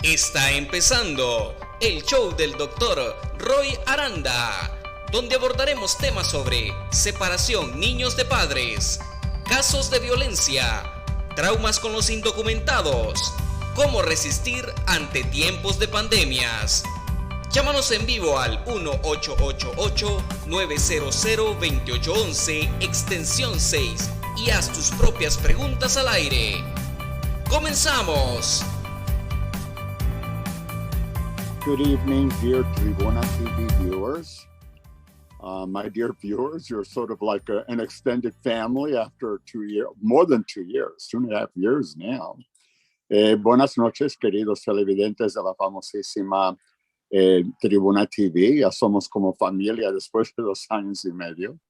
Está empezando el show del doctor Roy Aranda, donde abordaremos temas sobre separación niños de padres, casos de violencia, traumas con los indocumentados, cómo resistir ante tiempos de pandemias. Llámanos en vivo al 1-888-900-2811, extensión 6, y haz tus propias preguntas al aire. ¡Comenzamos! Good evening, dear Tribuna TV viewers. My dear viewers, you're sort of like an extended family after 2 years, more than 2 years, 2.5 years now. Buenas noches, queridos televidentes de la famosísima Tribuna TV. Ya somos como familia después de 2 años y medio.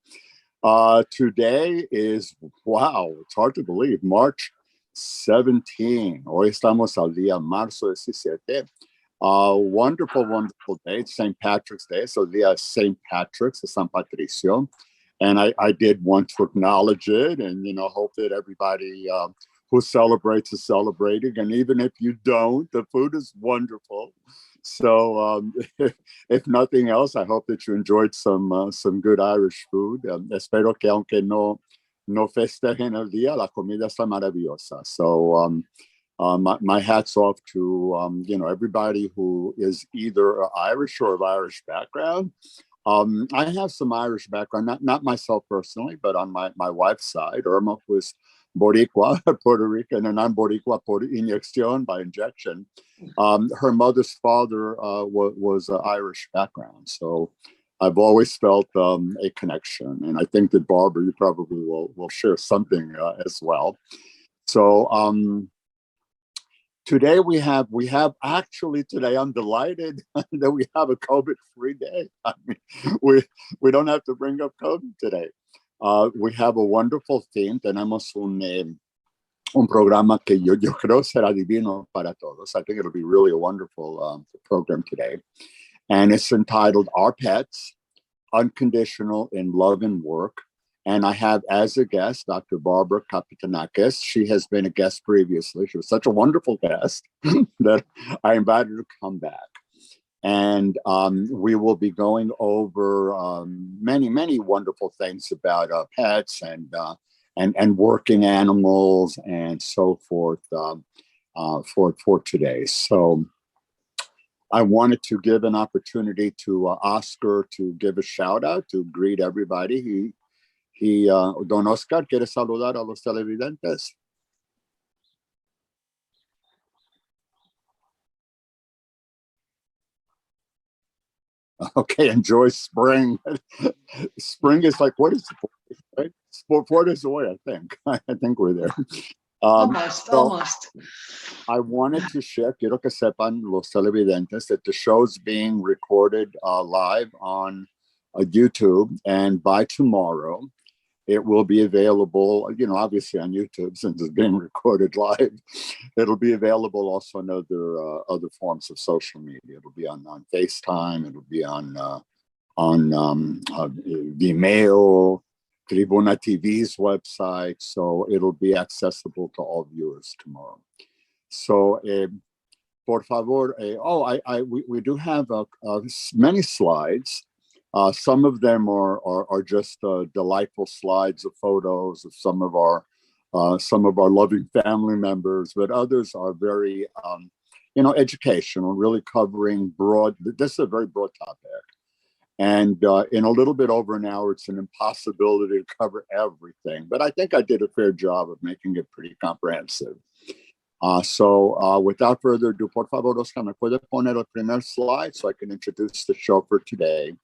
Today is, wow, it's hard to believe, March 17. Hoy estamos al día marzo 17. Wonderful, wonderful day. It's St. Patrick's Day, so the St. Patrick's, the San Patricio. And I did want to acknowledge it and, hope that everybody who celebrates is celebrating. And even if you don't, the food is wonderful. So if nothing else, I hope that you enjoyed some good Irish food. Espero que aunque no festejen el día, la comida está maravillosa. So my hat's off to everybody who is either Irish or of Irish background. I have some Irish background, not myself personally, but on my wife's side. Irma was Boricua, Puerto Rican, and I'm Boricua por inyección, by injection. Her mother's father was Irish background, so I've always felt a connection, and I think that Barbara, you probably will share something as well. So today we have actually today I'm delighted that we have a COVID-free day. I mean, we don't have to bring up COVID today. We have a wonderful theme. Tenemos un programa que yo creo será divino para todos. I think it'll be really a wonderful program today. And it's entitled Our Pets, Unconditional in Love and Work. And I have as a guest, Dr. Barbara Kapitanakis. She has been a guest previously. She was such a wonderful guest that I invited her to come back. And we will be going over many, many wonderful things about pets and working animals and so forth for today. So I wanted to give an opportunity to Oscar to give a shout out, to greet everybody. Don Oscar, ¿quiere saludar a los televidentes? Okay, enjoy spring. Spring is like, what is it? Right? 4 days away, I think. I think we're there. Almost. I wanted to share, quiero que sepan los televidentes, that the show's being recorded live on YouTube, and by tomorrow, it will be available, obviously on YouTube since it's being recorded live. It'll be available also on other forms of social media. It'll be on FaceTime. It'll be on Vimeo, Tribuna TV's website. So it'll be accessible to all viewers tomorrow. So, por favor, we do have many slides. Some of them are just delightful slides of photos of some of our loving family members, but others are very, educational, really covering broad. This is a very broad topic, and in a little bit over an hour, it's an impossibility to cover everything. But I think I did a fair job of making it pretty comprehensive. So without further ado, por favor, Oscar, ¿me puede poner el primer slide so I can introduce the show for today?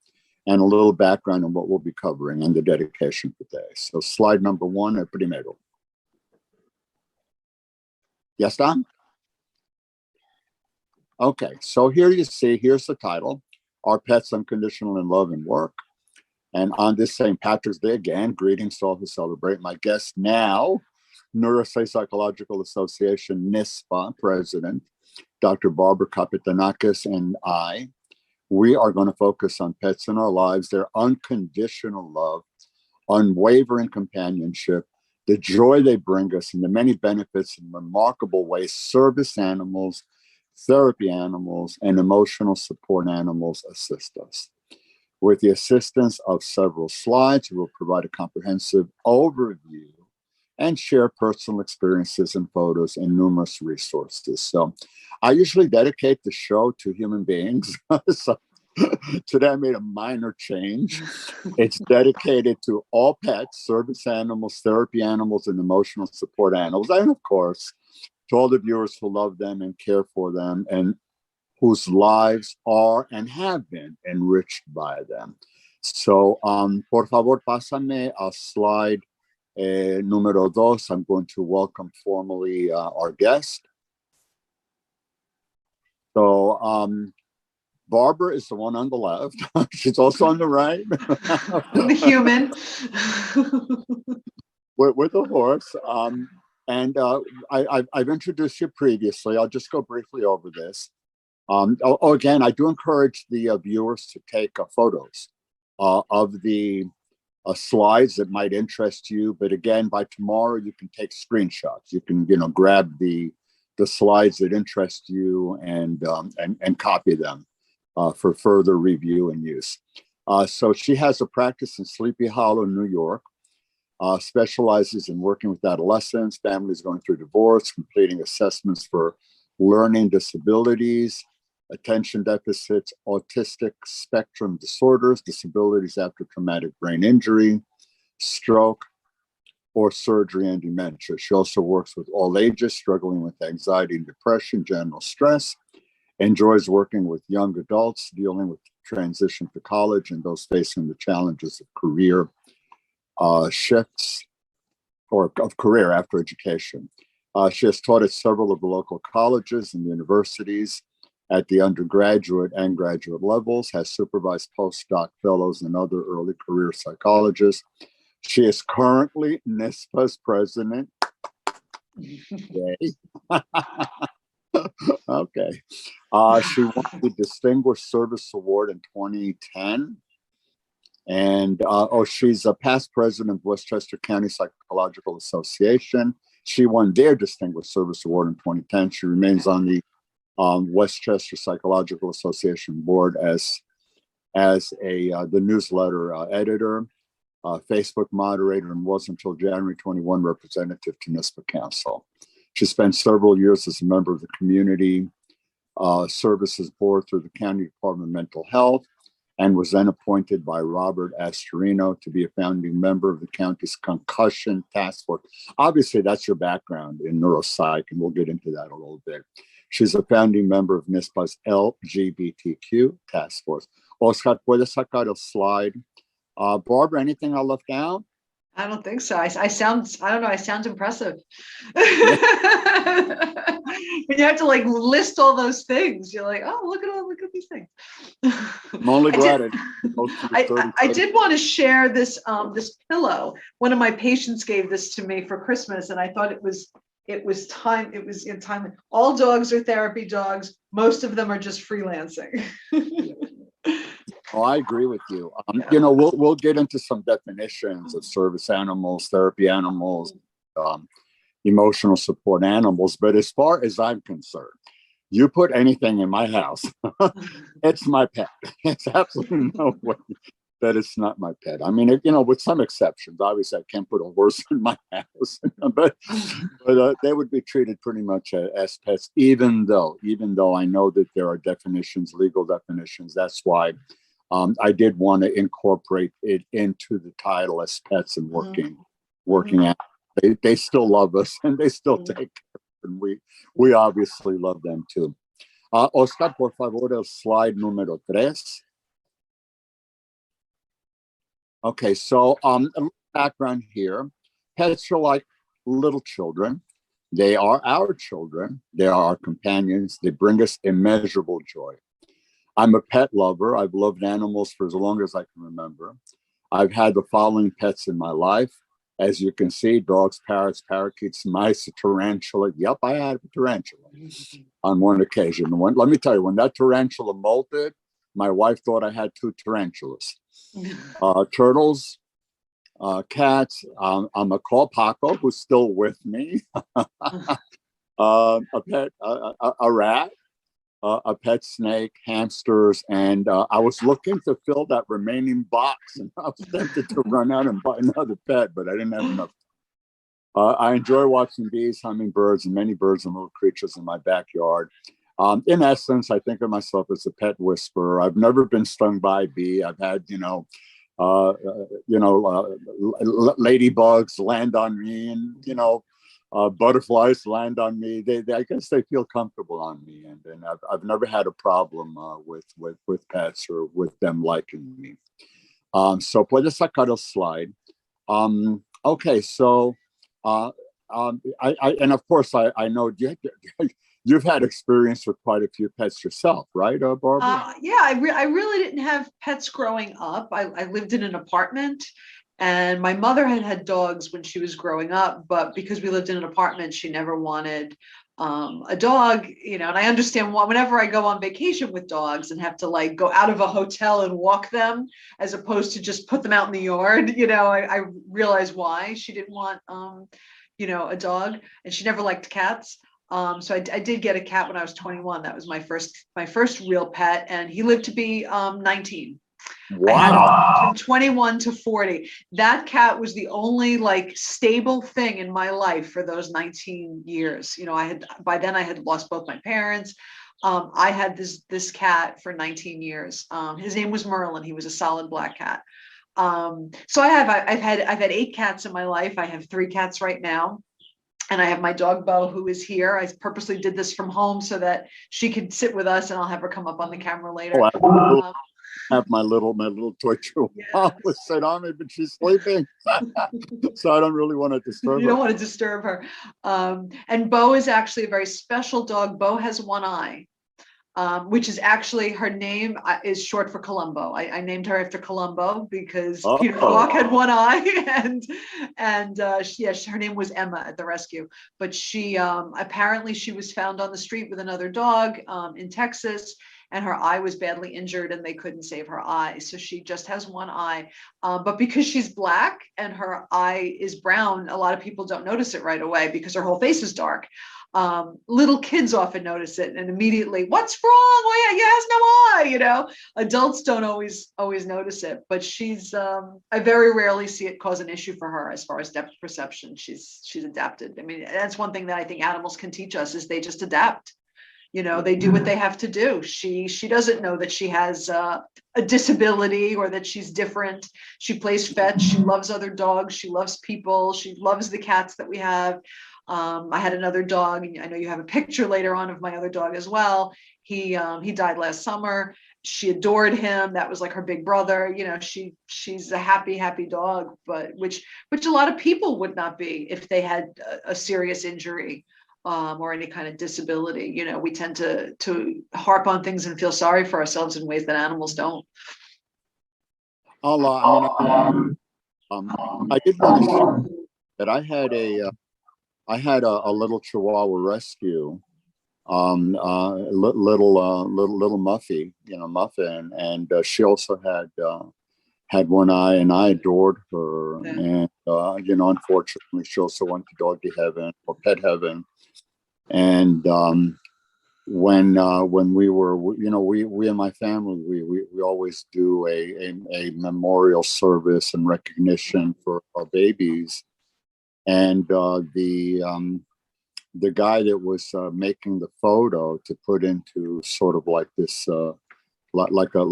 And a little background on what we'll be covering and the dedication for today. So slide number 1, el primero. ¿Ya está? Okay, so here you see, here's the title, Our Pets Unconditional in Love and Work. And on this St. Patrick's Day, again, greetings to all who celebrate. My guest now, Neuropsychological Association, NISPA President, Dr. Barbara Kapitanakis, and I. We are going to focus on pets in our lives, their unconditional love, unwavering companionship, the joy they bring us, and the many benefits in remarkable ways, service animals, therapy animals, and emotional support animals assist us. With the assistance of several slides, we will provide a comprehensive overview and share personal experiences and photos and numerous resources. So I usually dedicate the show to human beings. So today I made a minor change. It's dedicated to all pets, service animals, therapy animals, and emotional support animals. And of course, to all the viewers who love them and care for them and whose lives are and have been enriched by them. So, por favor, pásame a slide número dos. I'm going to welcome formally our guest. So, Barbara is the one on the left. She's also on the right. The human. with a horse. I've introduced you previously. I'll just go briefly over this. Again, I do encourage the viewers to take photos of the slides that might interest you. But again, by tomorrow, you can take screenshots. You can, grab the slides that interest you and copy them for further review and use. So she has a practice in Sleepy Hollow, New York. Specializes in working with adolescents, families going through divorce, completing assessments for learning disabilities, attention deficits, autistic spectrum disorders, disabilities after traumatic brain injury, stroke, or surgery and dementia. She also works with all ages struggling with anxiety and depression, general stress, enjoys working with young adults dealing with transition to college and those facing the challenges of career shifts or of career after education. She has taught at several of the local colleges and universities at the undergraduate and graduate levels, has supervised postdoc fellows and other early career psychologists. She is currently NISPA's president. Yay. Okay. She won the Distinguished Service Award in 2010. And she's a past president of Westchester County Psychological Association. She won their Distinguished Service Award in 2010. She remains on the Westchester Psychological Association board as the newsletter editor, Facebook moderator, and was until January 21 representative to NISPA Council. She spent several years as a member of the Community Services Board through the County Department of Mental Health, and was then appointed by Robert Astorino to be a founding member of the county's concussion task force. Obviously, that's your background in neuropsych, and we'll get into that a little bit. She's a founding member of NISPA's LGBTQ task force. Oscar, puedes sacar el slide. Barbara, anything I left out? I don't think so. I sound impressive. When you have to list all those things, you're like, oh, look at these things. I'm only glad I did want to share this this pillow. One of my patients gave this to me for Christmas, and I thought it was in time. All dogs are therapy dogs. Most of them are just freelancing. Oh, I agree with you. We'll get into some definitions of service animals, therapy animals, emotional support animals. But as far as I'm concerned, you put anything in my house, it's my pet. It's absolutely no way that it's not my pet. I mean, with some exceptions. Obviously, I can't put a horse in my house, but they would be treated pretty much as pets, even though I know that there are definitions, legal definitions. That's why I did want to incorporate it into the title as pets and working out. They still love us and they still take care, and we obviously love them too. Oscar, por favor, el slide número 3. Okay, so a little background here. Pets are like little children. They are our children. They are our companions. They bring us immeasurable joy. I'm a pet lover. I've loved animals for as long as I can remember. I've had the following pets in my life. As you can see, dogs, parrots, parakeets, mice, a tarantula. Yep, I had a tarantula on one occasion. Let me tell you, when that tarantula molted, my wife thought I had 2 tarantulas. Turtles, cats. I'm a call Paco, who's still with me. A pet, a rat. a pet snake, hamsters, and I was looking to fill that remaining box, and I was tempted to run out and buy another pet, but I didn't have enough. I enjoy watching bees, hummingbirds, and many birds and little creatures in my backyard. In essence, I think of myself as a pet whisperer. I've never been stung by a bee. I've had, ladybugs land on me, and butterflies land on me. I guess they feel comfortable on me, and I've never had a problem with pets or with them liking me. So puedes sacar el slide. Okay, so and of course I know you've had experience with quite a few pets yourself, right, Barbara? Yeah, I really didn't have pets growing up. I lived in an apartment, and my mother had dogs when she was growing up, but because we lived in an apartment, she never wanted a dog, and I understand why. Whenever I go on vacation with dogs and have to like go out of a hotel and walk them as opposed to just put them out in the yard, I realize why she didn't want a dog, and she never liked cats. So I did get a cat when I was 21. That was my first real pet, and he lived to be 19. Wow. I had him from 21 to 40. That cat was the only like stable thing in my life for those 19 years. By then I had lost both my parents. I had this cat for 19 years. His name was Merlin. He was a solid black cat. So I've had 8 cats in my life. I have 3 cats right now. And I have my dog Bo, who is here. I purposely did this from home so that she could sit with us, and I'll have her come up on the camera later. I have my little toy chihuahua sit on me, but she's sleeping, so I don't really want to disturb her. You don't want to disturb her. And Bo is actually a very special dog. Bo has one eye. Which is actually, her name is short for Columbo. I named her after Columbo because Peter Falk had one eye, and her name was Emma at the rescue. But she apparently she was found on the street with another dog in Texas, and her eye was badly injured, and they couldn't save her eye, so she just has one eye. But because she's black and her eye is brown, a lot of people don't notice it right away because her whole face is dark. Little kids often notice it and immediately, what's wrong? Well, yeah, has no eye, Adults don't always notice it, but I very rarely see it cause an issue for her as far as depth perception. She's adapted. I mean, that's one thing that I think animals can teach us, is they just adapt. They do what they have to do. She doesn't know that she has a disability or that she's different. She plays fetch. She loves other dogs. She loves people. She loves the cats that we have. I had another dog, and I know you have a picture later on of my other dog as well. He died last summer. She adored him. That was like her big brother. She's a happy dog, but which a lot of people would not be if they had a serious injury or any kind of disability. We tend to harp on things and feel sorry for ourselves in ways that animals don't. I did want to share that I had a little Chihuahua rescue, little Muffy, Muffin, and she also had one eye, and I adored her. Yeah. And unfortunately, she also went to doggy heaven or pet heaven. And when we were, we and my family, we always do a memorial service and recognition for our babies. And the guy that was making the photo to put into sort of like this, like a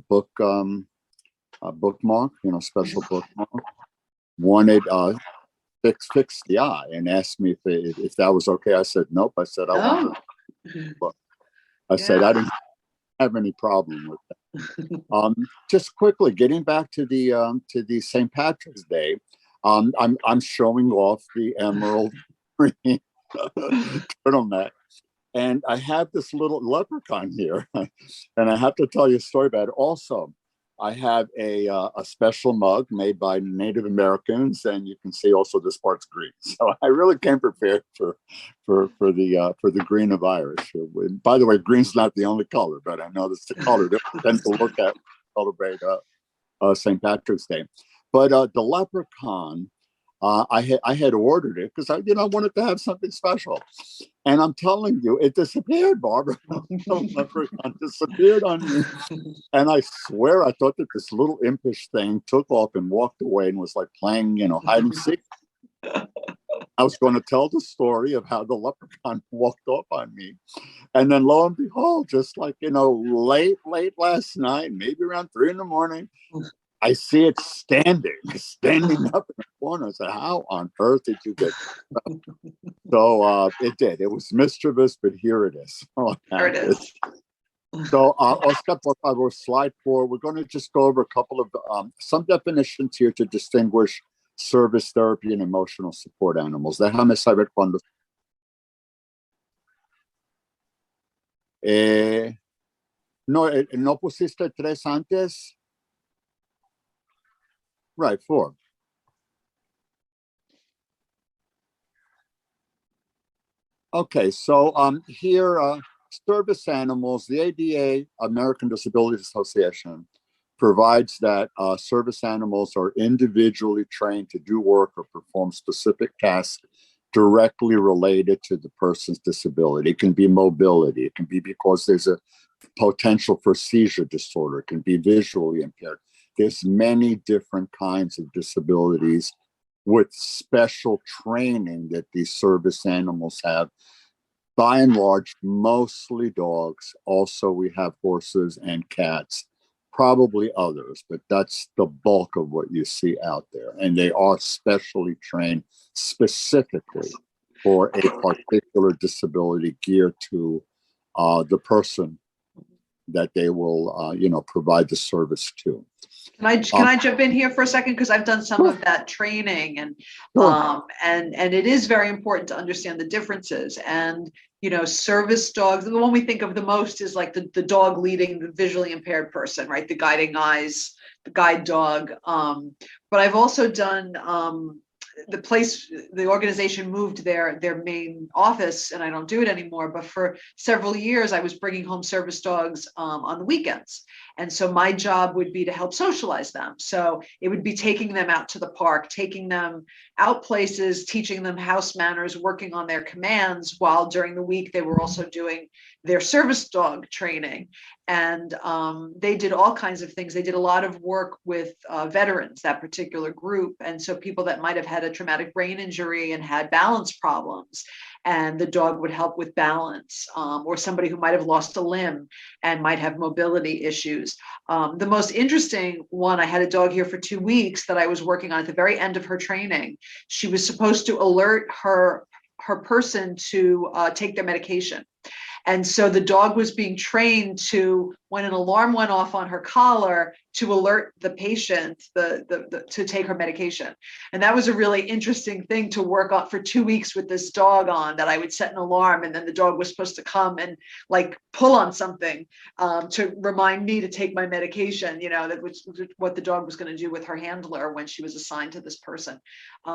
book, a bookmark, special bookmark, wanted fix the eye and asked me if that was okay. I said nope. I said I said I didn't have any problem with that. Just quickly getting back to the St. Patrick's Day. I'm showing off the emerald green turtleneck, and I have this little leprechaun here, and I have to tell you a story about it. Also, I have a special mug made by Native Americans, and you can see also this part's green. So I really came prepared for the green of Irish. By the way, green's not the only color, but I know that's the color that we tend to look at to celebrate St. Patrick's Day. But the leprechaun, I had ordered it because I wanted to have something special, and I'm telling you, it disappeared, Barbara. It disappeared on me, and I swear I thought that this little impish thing took off and walked away and was like playing, hide and seek. I was going to tell the story of how the leprechaun walked off on me, and then lo and behold, just like late last night, maybe around 3 a.m. I see it standing up in the corner. I said, how on earth did you get that? So it did. It was mischievous, but here it is. There it is. So Oscar, por favor, slide 4. We're going to just go over a couple of some definitions here to distinguish service therapy and emotional support animals. Déjame saber cuando. No pusiste 3 antes. Right, 4. Okay, so here, service animals, the ADA, American Disabilities Association, provides that service animals are individually trained to do work or perform specific tasks directly related to the person's disability. It can be mobility. It can be because there's a potential for seizure disorder. It can be visually impaired. There's many different kinds of disabilities with special training that these service animals have. By and large, mostly dogs. Also, we have horses and cats, probably others, but that's the bulk of what you see out there. And they are specially trained specifically for a particular disability geared to the person that they will, provide the service to. Can I jump in here for a second, because I've done some of that training, and it is very important to understand the differences. And service dogs, the one we think of the most is like the dog leading the visually impaired person, right? The guiding eyes, the guide dog. But I've also done the organization moved their main office, and I don't do it anymore, but for several years I was bringing home service dogs on the weekends. And so my job would be to help socialize them. So it would be taking them out to the park, taking them out places, teaching them house manners, working on their commands, while during the week they were also doing their service dog training. And they did all kinds of things. They did a lot of work with veterans, that particular group. And so people that might have had a traumatic brain injury and had balance problems, and the dog would help with balance, or somebody who might have lost a limb and might have mobility issues. The most interesting one, I had a dog here for 2 weeks that I was working on at the very end of her training. She was supposed to alert her person to take their medication. And so the dog was being trained to, when an alarm went off on her collar, to alert the patient to take her medication. And that was a really interesting thing to work on for 2 weeks with this dog on, that I would set an alarm, and then the dog was supposed to come and like pull on something to remind me to take my medication, that was what the dog was going to do with her handler when she was assigned to this person.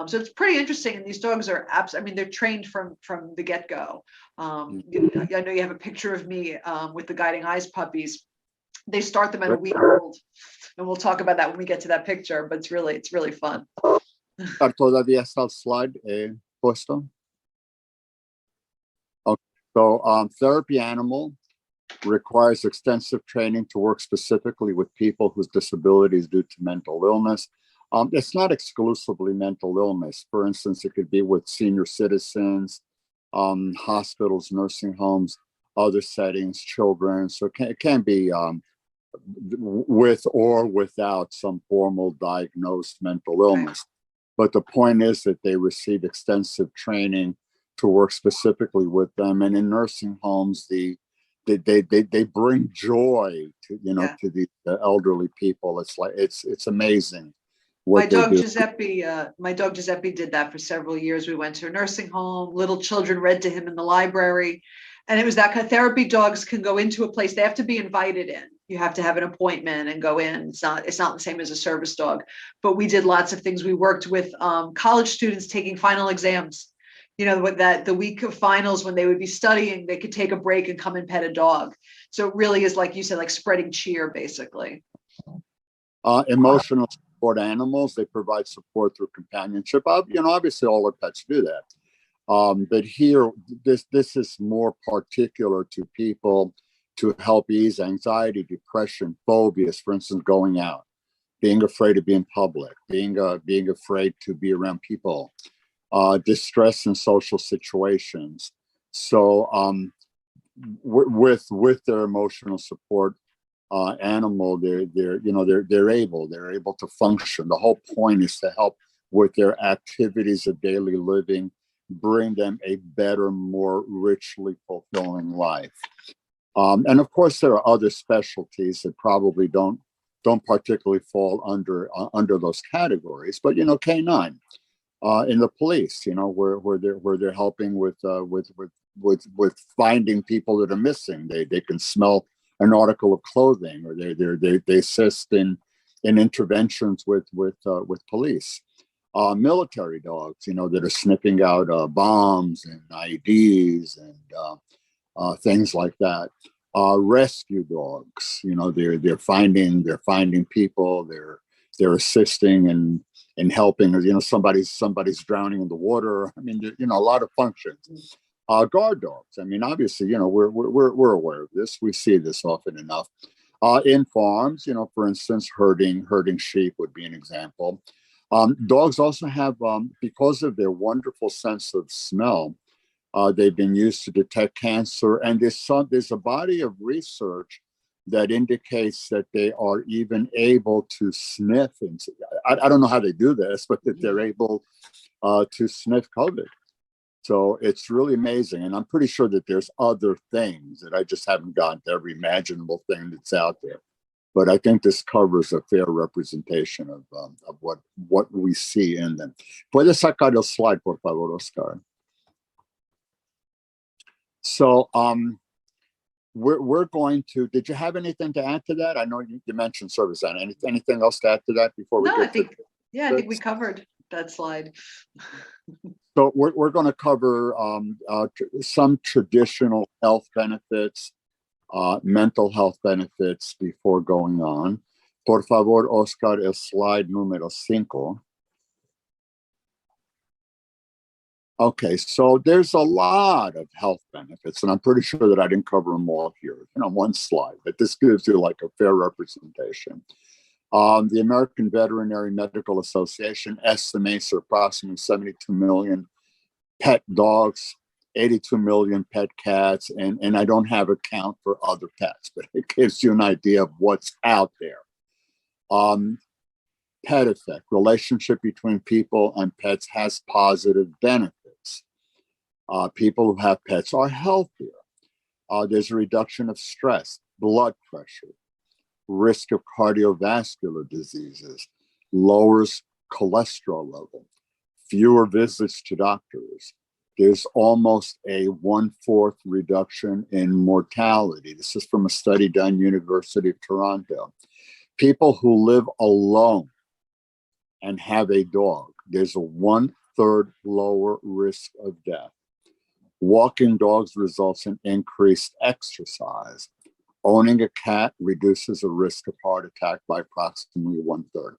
So it's pretty interesting. And these dogs are they're trained from the get-go. I know you have a picture of me with the guiding eyes puppies. They start them at a week old, and we'll talk about that when we get to that picture. But it's really fun. Todavía está el slide puesto. Okay. So therapy animal requires extensive training to work specifically with people whose disabilities due to mental illness. It's not exclusively mental illness. For instance, it could be with senior citizens, hospitals, nursing homes, other settings, children. So it can be with or without some formal diagnosed mental illness. But the point is that they receive extensive training to work specifically with them. And in nursing homes, they bring joy to to the elderly people. It's like it's amazing. My dog Giuseppe did that for several years. We went to a nursing home. Little children read to him in the library. And it was that kind of therapy. Dogs can go into a place. They have to be invited in. You have to have an appointment and go in. It's not the same as a service dog. But we did lots of things. We worked with college students taking final exams. The week of finals, when they would be studying, they could take a break and come and pet a dog. So it really is, like you said, like spreading cheer, basically. Emotional support animals. They provide support through companionship. Obviously all our pets do that. But here, this is more particular to people to help ease anxiety, depression, phobias, for instance, going out, being afraid to be in public, being afraid to be around people, distress in social situations. So with their emotional support animal, they're able to function. The whole point is to help with their activities of daily living, bring them a better, more richly fulfilling life. And of course, there are other specialties that probably don't particularly fall under those categories. But K9 in the police, where they're helping with finding people that are missing. They can smell an article of clothing, or they assist in interventions with police. Military dogs, that are sniffing out bombs and IEDs and things like that. Rescue dogs, they're finding people, they're assisting and helping. Somebody's drowning in the water. I mean, a lot of functions. Guard dogs. I mean, obviously, we're aware of this. We see this often enough. In farms, for instance, herding sheep would be an example. Dogs also have, because of their wonderful sense of smell, they've been used to detect cancer. And there's a body of research that indicates that they are even able to sniff. And I don't know how they do this, but that they're able to sniff COVID. So it's really amazing. And I'm pretty sure that there's other things that I just haven't gotten to every imaginable thing that's out there. But I think this covers a fair representation of what we see in them. Puedes sacar el slide, por favor, Oscar. So we're going to, did you have anything to add to that? I know you mentioned service. Anything else to add to that before we get to I think we covered that slide. So we're going to cover some traditional health benefits, mental health benefits before going on. Por favor, Oscar, el slide número 5. Okay, so there's a lot of health benefits, and I'm pretty sure that I didn't cover them all here on one slide, but this gives you like a fair representation. The American Veterinary Medical Association estimates there are approximately 72 million pet dogs, 82 million pet cats, and I don't have a count for other pets, but it gives you an idea of what's out there. Pet effect, relationship between people and pets has positive benefits. People who have pets are healthier. There's a reduction of stress, blood pressure, risk of cardiovascular diseases, lowers cholesterol level, fewer visits to doctors. There's almost a 1/4 reduction in mortality. This is from a study done University of Toronto. People who live alone and have a dog, there's a 1/3 lower risk of death. Walking dogs results in increased exercise. Owning a cat reduces the risk of heart attack by approximately 1/3.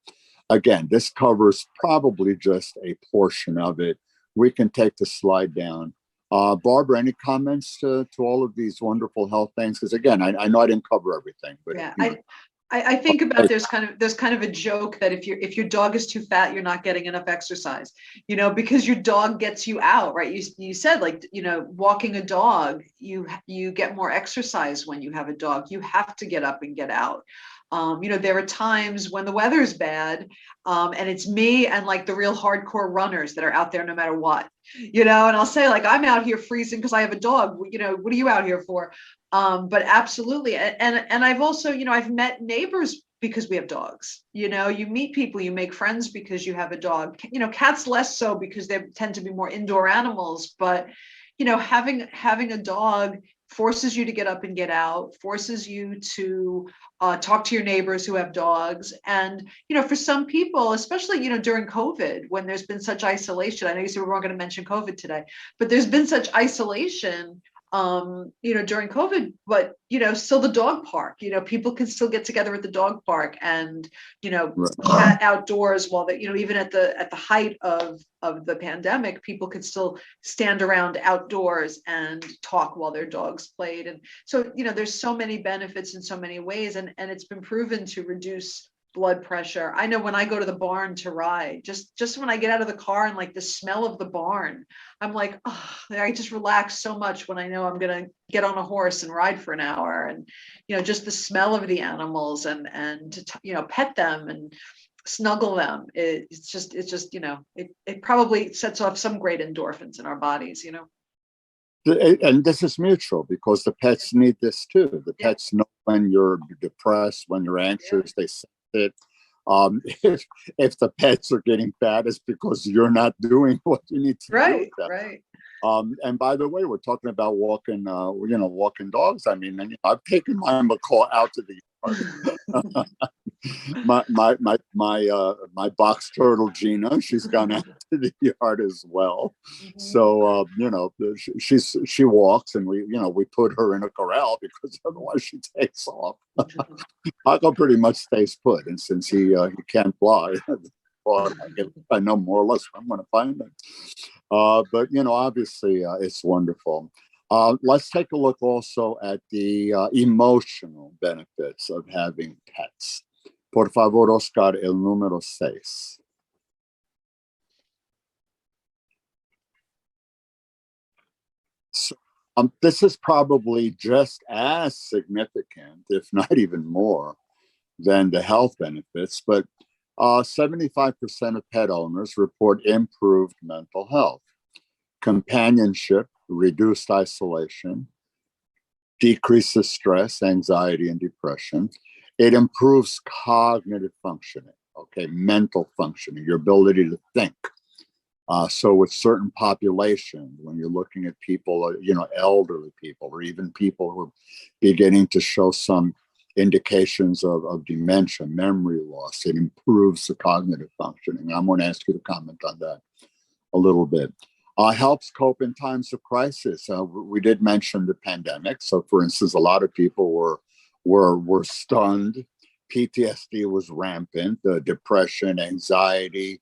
Again, this covers probably just a portion of it. We can take the slide down. Barbara, any comments to all of these wonderful health things? Because again, I know I didn't cover everything, but yeah, I think about there's kind of a joke that if your dog is too fat, you're not getting enough exercise, because your dog gets you out, right? You said walking a dog, you get more exercise when you have a dog. You have to get up and get out. There are times when the weather's bad, and it's me and like the real hardcore runners that are out there no matter what, and I'll say like, I'm out here freezing because I have a dog, what are you out here for? But absolutely. And I've also, I've met neighbors because we have dogs, you meet people, you make friends because you have a dog, cats less so because they tend to be more indoor animals, but, having a dog forces you to get up and get out, forces you to talk to your neighbors who have dogs. And, for some people, especially, during COVID, when there's been such isolation, I know you said we weren't going to mention COVID today, but there's been such isolation. during COVID, but, still the dog park, people can still get together at the dog park and, Right. outdoors while they, even at the height of the pandemic, people could still stand around outdoors and talk while their dogs played. And so, there's so many benefits in so many ways, and it's been proven to reduce blood pressure. I know when I go to the barn to ride, just when I get out of the car and like the smell of the barn, I'm like, oh, I just relax so much when I know I'm gonna get on a horse and ride for an hour, and just the smell of the animals and to pet them and snuggle them. It's just it probably sets off some great endorphins in our bodies. And this is mutual because the pets need this too. The pets know when you're depressed, when you're anxious, they sense it. If the pets are getting fat, it's because you're not doing what you need to do with them. Right. And by the way, we're talking about walking dogs. I mean, I've taken my macaw out to the yard. my box turtle Gina, she's gone out to the yard as well. So she walks, and we put her in a corral because otherwise she takes off. Paco pretty much stays put, and since he can't fly, I know more or less where I'm going to find him. But obviously it's wonderful. Let's take a look also at the emotional benefits of having pets. Por favor, Oscar, el número 6. So, this is probably just as significant, if not even more, than the health benefits, but 75% of pet owners report improved mental health, companionship, reduced isolation, decreases stress, anxiety, and depression. It improves cognitive functioning, mental functioning, your ability to think. So with certain populations, when you're looking at people, elderly people, or even people who are beginning to show some indications of dementia, memory loss, it improves the cognitive functioning. I'm going to ask you to comment on that a little bit. Helps cope in times of crisis. We did mention the pandemic. So for instance, a lot of people were stunned. PTSD was rampant, depression, anxiety,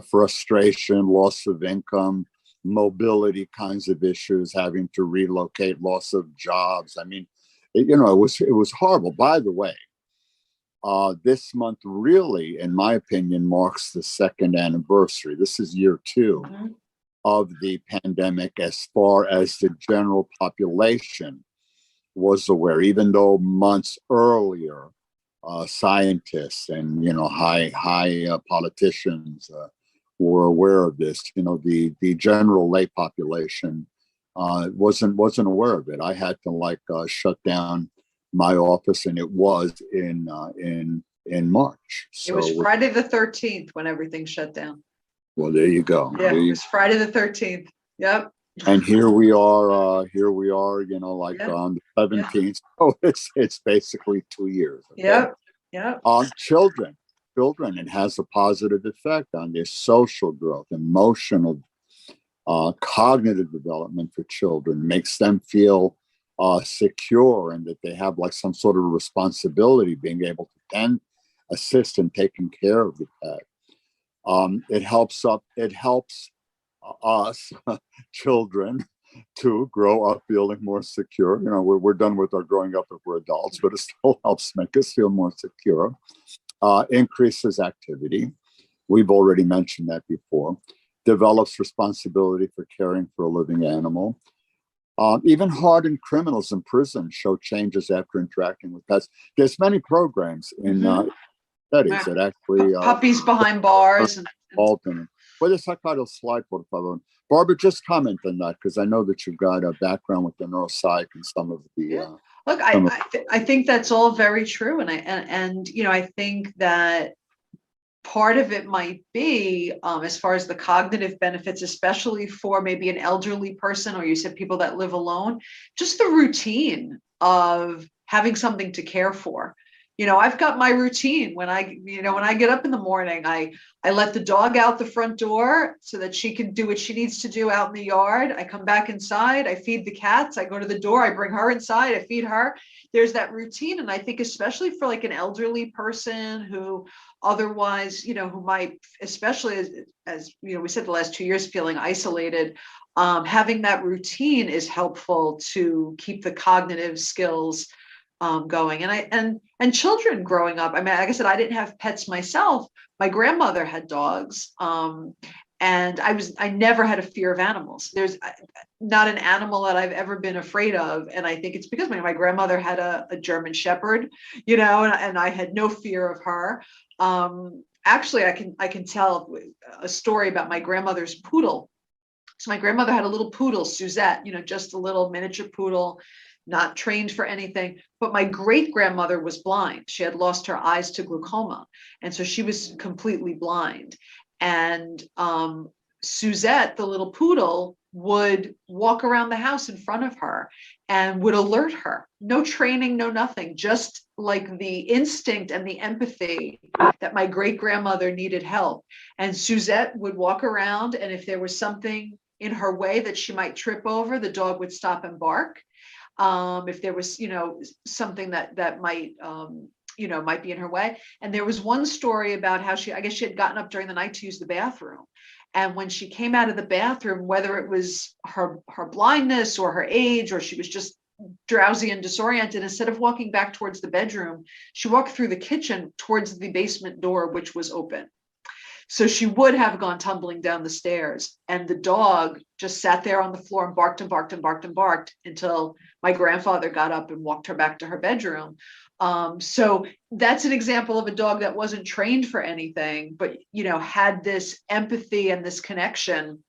frustration, loss of income, mobility kinds of issues, having to relocate, loss of jobs. I mean, it was horrible. By the way, this month really, in my opinion, marks the second anniversary. This is year 2 of the pandemic as far as the general population was aware, even though months earlier, scientists and high politicians were aware of this. The general lay population wasn't aware of it. I had to shut down my office, and it was in March. So it was Friday the 13th when everything shut down. Well, there you go. Yeah, it was Friday the 13th. Yep. And here we are, on the 17th. Oh, it's basically 2 years. Okay? Yep. On children, it has a positive effect on their social growth, emotional, cognitive development for children, makes them feel secure, and that they have some sort of responsibility, being able to assist in taking care of the pet. It helps us children to grow up feeling more secure. We're done with our growing up if we're adults, but it still helps make us feel more secure. Increases activity. We've already mentioned that before. Develops responsibility for caring for a living animal. Even hardened criminals in prison show changes after interacting with pets. There's many programs in studies that actually puppies behind bars. Puedes sacar el slide, por favor. Barbara, just comment on that, because I know that you've got a background with the neuropsych and some of the. Look, I think that's all very true, and I think that part of it might be as far as the cognitive benefits, especially for maybe an elderly person, or you said people that live alone, just the routine of having something to care for. I've got my routine when I get up in the morning, I let the dog out the front door so that she can do what she needs to do out in the yard. I come back inside, I feed the cats, I go to the door, I bring her inside, I feed her. There's that routine. And I think especially for like an elderly person who otherwise, who might, especially as we said the last 2 years, feeling isolated, having that routine is helpful to keep the cognitive skills going. And children growing up. I mean, like I said, I didn't have pets myself. My grandmother had dogs. And I never had a fear of animals. There's not an animal that I've ever been afraid of. And I think it's because my grandmother had a German Shepherd, and I had no fear of her. Actually, I can tell a story about my grandmother's poodle. So my grandmother had a little poodle, Suzette, just a little miniature poodle, not trained for anything. But my great grandmother was blind. She had lost her eyes to glaucoma. And so she was completely blind. And Suzette, the little poodle, would walk around the house in front of her and would alert her. No training, no nothing, just like the instinct and the empathy that my great grandmother needed help. And Suzette would walk around, and if there was something in her way that she might trip over, the dog would stop and bark. If there was, something that might, might be in her way. And there was one story about how I guess she had gotten up during the night to use the bathroom. And when she came out of the bathroom, whether it was her blindness or her age, or she was just drowsy and disoriented, instead of walking back towards the bedroom, she walked through the kitchen towards the basement door, which was open. So she would have gone tumbling down the stairs, and the dog just sat there on the floor and barked and barked and barked and barked until my grandfather got up and walked her back to her bedroom. So that's an example of a dog that wasn't trained for anything, but, had this empathy and this connection,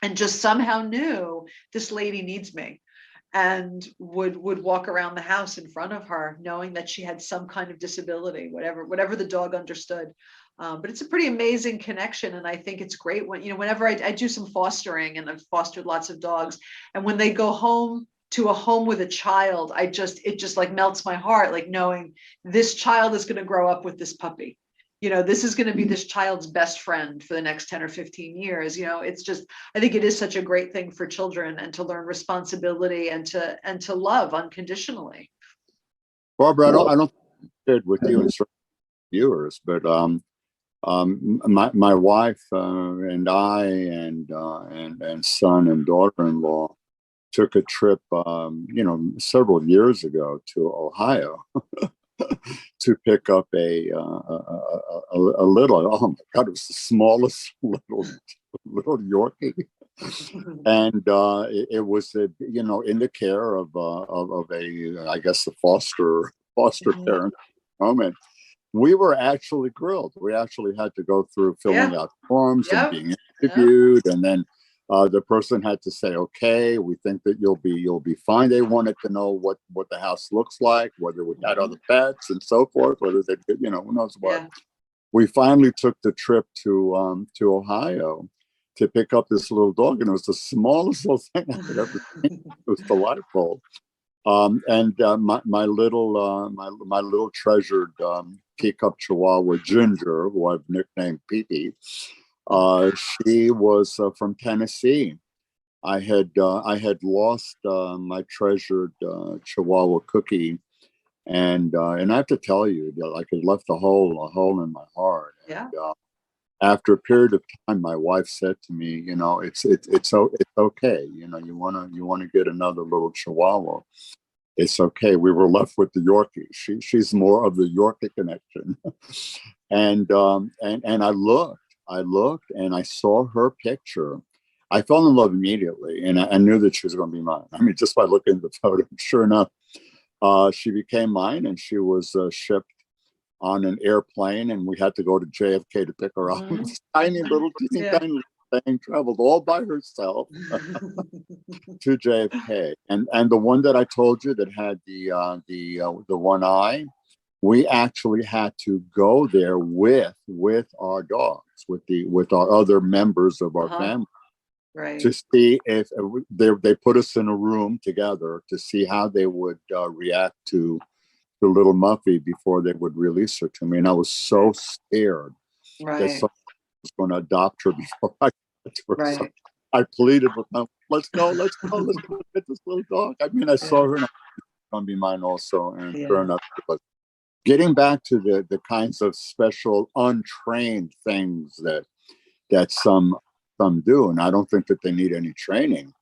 and just somehow knew this lady needs me, and would walk around the house in front of her, knowing that she had some kind of disability, whatever the dog understood. But it's a pretty amazing connection. And I think it's great when, whenever I do some fostering, and I've fostered lots of dogs, and when they go home to a home with a child, it just like melts my heart, like knowing this child is going to grow up with this puppy. This is going to be this child's best friend for the next 10 or 15 years. It's just, I think it is such a great thing for children, and to learn responsibility, and to love unconditionally. Barbara, I don't share with you and certain viewers, but my wife and I and son and daughter-in-law took a trip, several years ago to Ohio to pick up a little. Oh my God, it was the smallest little Yorkie, and it was in the care of a, I guess, the foster parent moment. We were actually grilled. We actually had to go through filling out forms and being interviewed, and then the person had to say, "Okay, we think that you'll be fine." They wanted to know what the house looks like, whether we had other pets and so forth, whether they, who knows what. Yeah. We finally took the trip to Ohio to pick up this little dog, and it was the smallest little thing I could ever seen. It was delightful. My little treasured teacup Chihuahua Ginger, who I've nicknamed Pee-Pee, she was from Tennessee. I had lost my treasured Chihuahua Cookie, and I have to tell you, like, it left a hole in my heart. Yeah. And, after a period of time, my wife said to me, it's okay. You wanna get another little Chihuahua. It's okay. We were left with the Yorkie. She's more of the Yorkie connection. And I looked and I saw her picture. I fell in love immediately, and I knew that she was going to be mine. I mean, just by looking at the photo, sure enough, she became mine, and she was shipped on an airplane, and we had to go to JFK to pick her up. Mm-hmm. This tiny little thing traveled all by herself to JFK, and the one that I told you that had the one eye, we actually had to go there with our dogs, with our other members of our family, right, to see if they put us in a room together to see how they would react to to little Muffy before they would release her to me. And I was so scared that Right. someone was going to adopt her before I got to her. Right. So I pleaded with them, let's go, let's get this little dog. I mean, I saw her and I was going to be mine also. And sure enough, it was. Getting back to the kinds of special untrained things that some do, and I don't think that they need any training.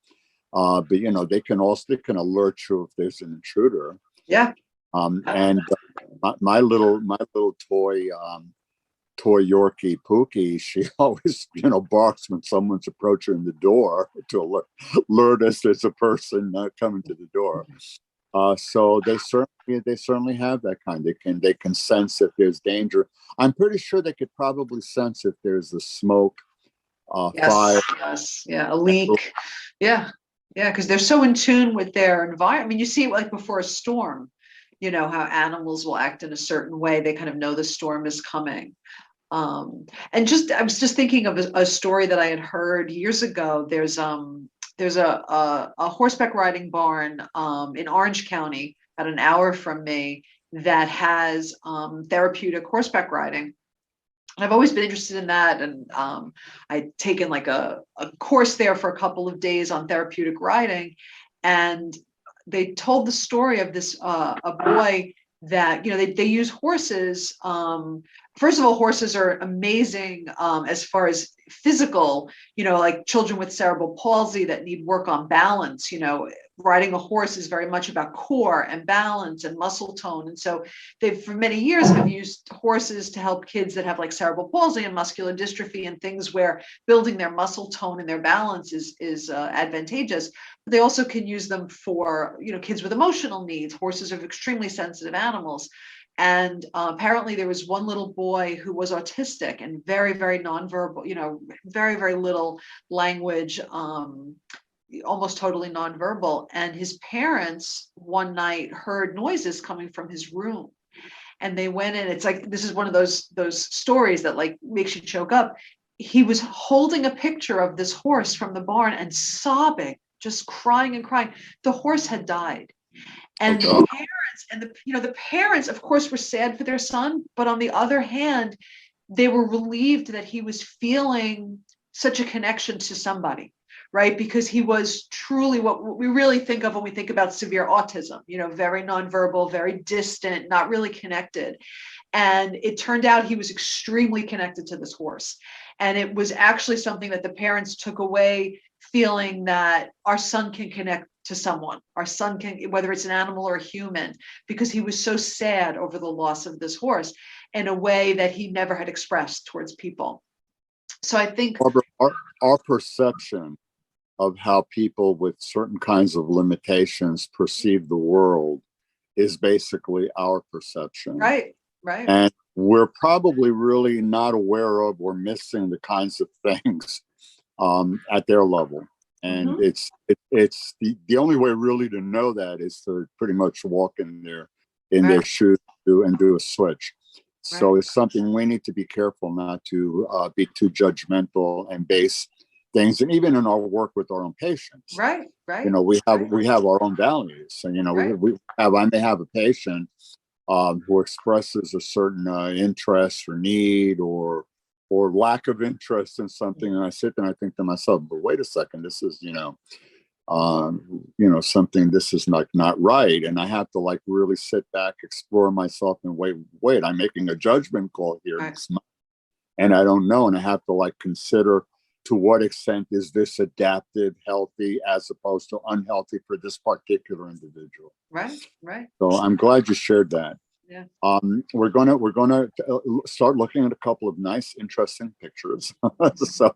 But you know, they can alert you if there's an intruder. Yeah. And my little toy Yorkie Pookie, she always, you know, barks when someone's approaching the door to alert us there's a person coming to the door. So they certainly have that kind. They can sense if there's danger. I'm pretty sure they could probably sense if there's a smoke, fire. Yes, yeah, a leak. Yeah, because they're so in tune with their environment. I mean, you see it like before a storm, you know, how animals will act in a certain way. They kind of know the storm is coming. And I was just thinking of a story that I had heard years ago. There's a horseback riding barn in Orange County, about an hour from me, that has therapeutic horseback riding. And I've always been interested in that. And I'd taken like a course there for a couple of days on therapeutic riding. And they told the story of this, a boy that, you know, they use horses. First of all, horses are amazing as far as physical, you know, like children with cerebral palsy that need work on balance. You know, riding a horse is very much about core and balance and muscle tone. And so they've for many years have used horses to help kids that have like cerebral palsy and muscular dystrophy and things where building their muscle tone and their balance is advantageous. But they also can use them for, you know, kids with emotional needs. Horses are extremely sensitive animals. And apparently there was one little boy who was autistic and very, very nonverbal, you know, very, very little language, almost totally nonverbal. And his parents one night heard noises coming from his room. And they went in. It's like, this is one of those stories that like makes you choke up. He was holding a picture of this horse from the barn and sobbing, just crying and crying. The horse had died. And the parents the parents, of course, were sad for their son, but on the other hand, they were relieved that he was feeling such a connection to somebody, right? Because he was truly what we really think of when we think about severe autism, you know, very nonverbal, very distant, not really connected. And it turned out he was extremely connected to this horse. And it was actually something that the parents took away, feeling that our son can connect to someone. Our son can, whether it's an animal or a human, because he was so sad over the loss of this horse in a way that he never had expressed towards people. So I think our perception of how people with certain kinds of limitations perceive the world is basically our perception. Right. And we're probably really not aware of or missing the kinds of things at their level. And it's the only way really to know that is to pretty much walk in their shoes and do a switch. So it's something we need to be careful not to be too judgmental and base things, and even in our work with our own patients. Right. You know, we have our own values. So, you know, I may have a patient who expresses a certain interest or need or lack of interest in something, and I sit there and I think to myself, but wait a second, this is something, this is not right. And I have to like really sit back, explore myself, and wait, I'm making a judgment call here. Right. And I don't know. And I have to like consider to what extent is this adaptive, healthy, as opposed to unhealthy for this particular individual. Right. So I'm glad you shared that. Yeah. We're gonna start looking at a couple of nice, interesting pictures. So,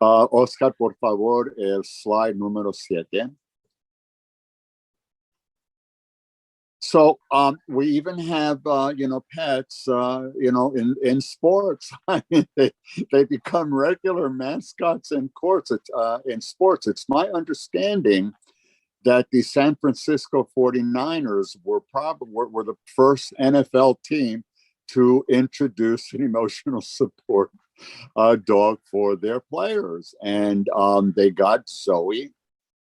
Oscar, por favor, el slide número 7. So we even have pets in sports. I mean, they become regular mascots in sports. It's my understanding that the San Francisco 49ers were the first NFL team to introduce an emotional support dog for their players. And they got Zoe,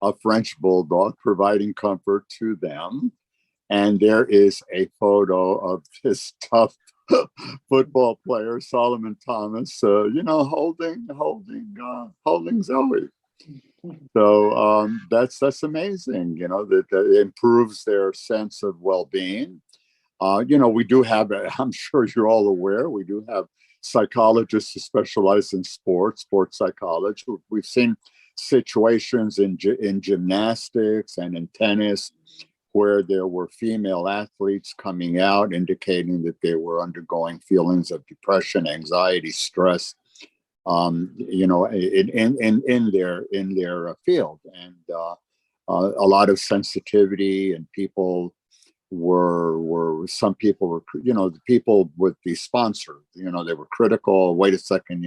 a French bulldog, providing comfort to them. And there is a photo of this tough football player, Solomon Thomas, holding Zoe. So that's amazing. That improves their sense of well-being. We do have, I'm sure you're all aware, we do have psychologists who specialize in sports psychology. We've seen situations in gymnastics and in tennis where there were female athletes coming out indicating that they were undergoing feelings of depression, anxiety, stress, in their field, and a lot of sensitivity, and some people were, the people with the sponsor, they were critical. Wait a second,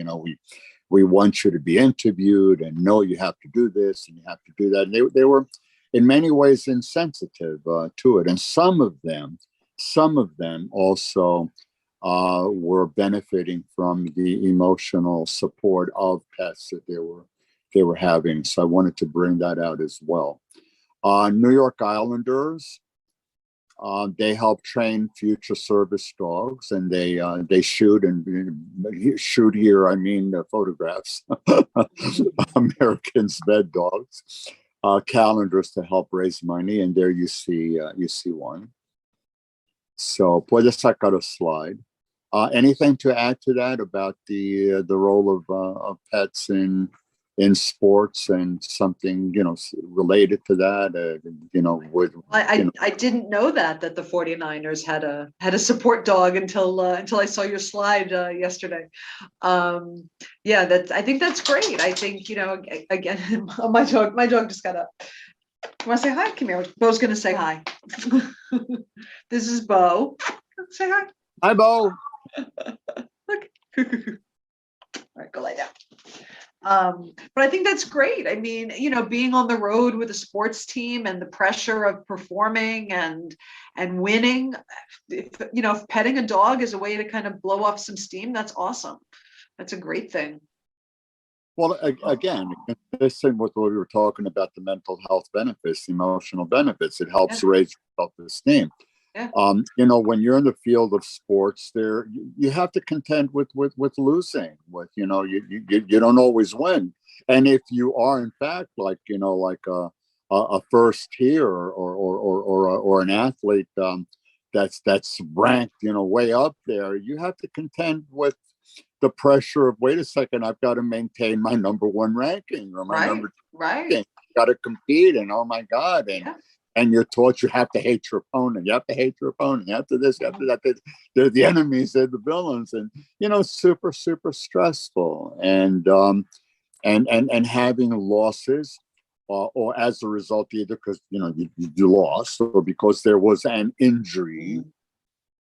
we want you to be interviewed, and no, you have to do this and you have to do that. And they were in many ways insensitive to it. And some of them also were benefiting from the emotional support of pets that they were having. So I wanted to bring that out as well. New York Islanders, they help train future service dogs, and they shoot here. I mean, photographs. Americans' bed dogs, calendars to help raise money, and there you see one. So puedes sacar a slide. Anything to add to that about the role of pets in sports, and something related to that? I didn't know that the 49ers had a support dog until I saw your slide yesterday. I think that's great. I think again, my dog just got up. You want to say hi? Come here. Bo's going to say hi. This is Bo. Say hi. Hi, Bo. Look. All right, go lie down. But I think that's great. I mean, being on the road with a sports team and the pressure of performing and winning, if petting a dog is a way to kind of blow off some steam, that's awesome. That's a great thing. Well, again, consistent with what we were talking about, the mental health benefits, the emotional benefits, it helps raise self-esteem. Yeah. When you're in the field of sports, you have to contend with losing. You don't always win, and if you are in fact like a first tier or an athlete that's ranked way up there, you have to contend with the pressure of, wait a second, I've got to maintain my number one ranking or my number two ranking. I've got to compete, and oh my God, and you're taught you have to hate your opponent. You have to hate your opponent. You have to this, you have to that. They're the enemies, they're the villains, and super, super stressful. And having losses, or as a result, either because you lost, or because there was an injury,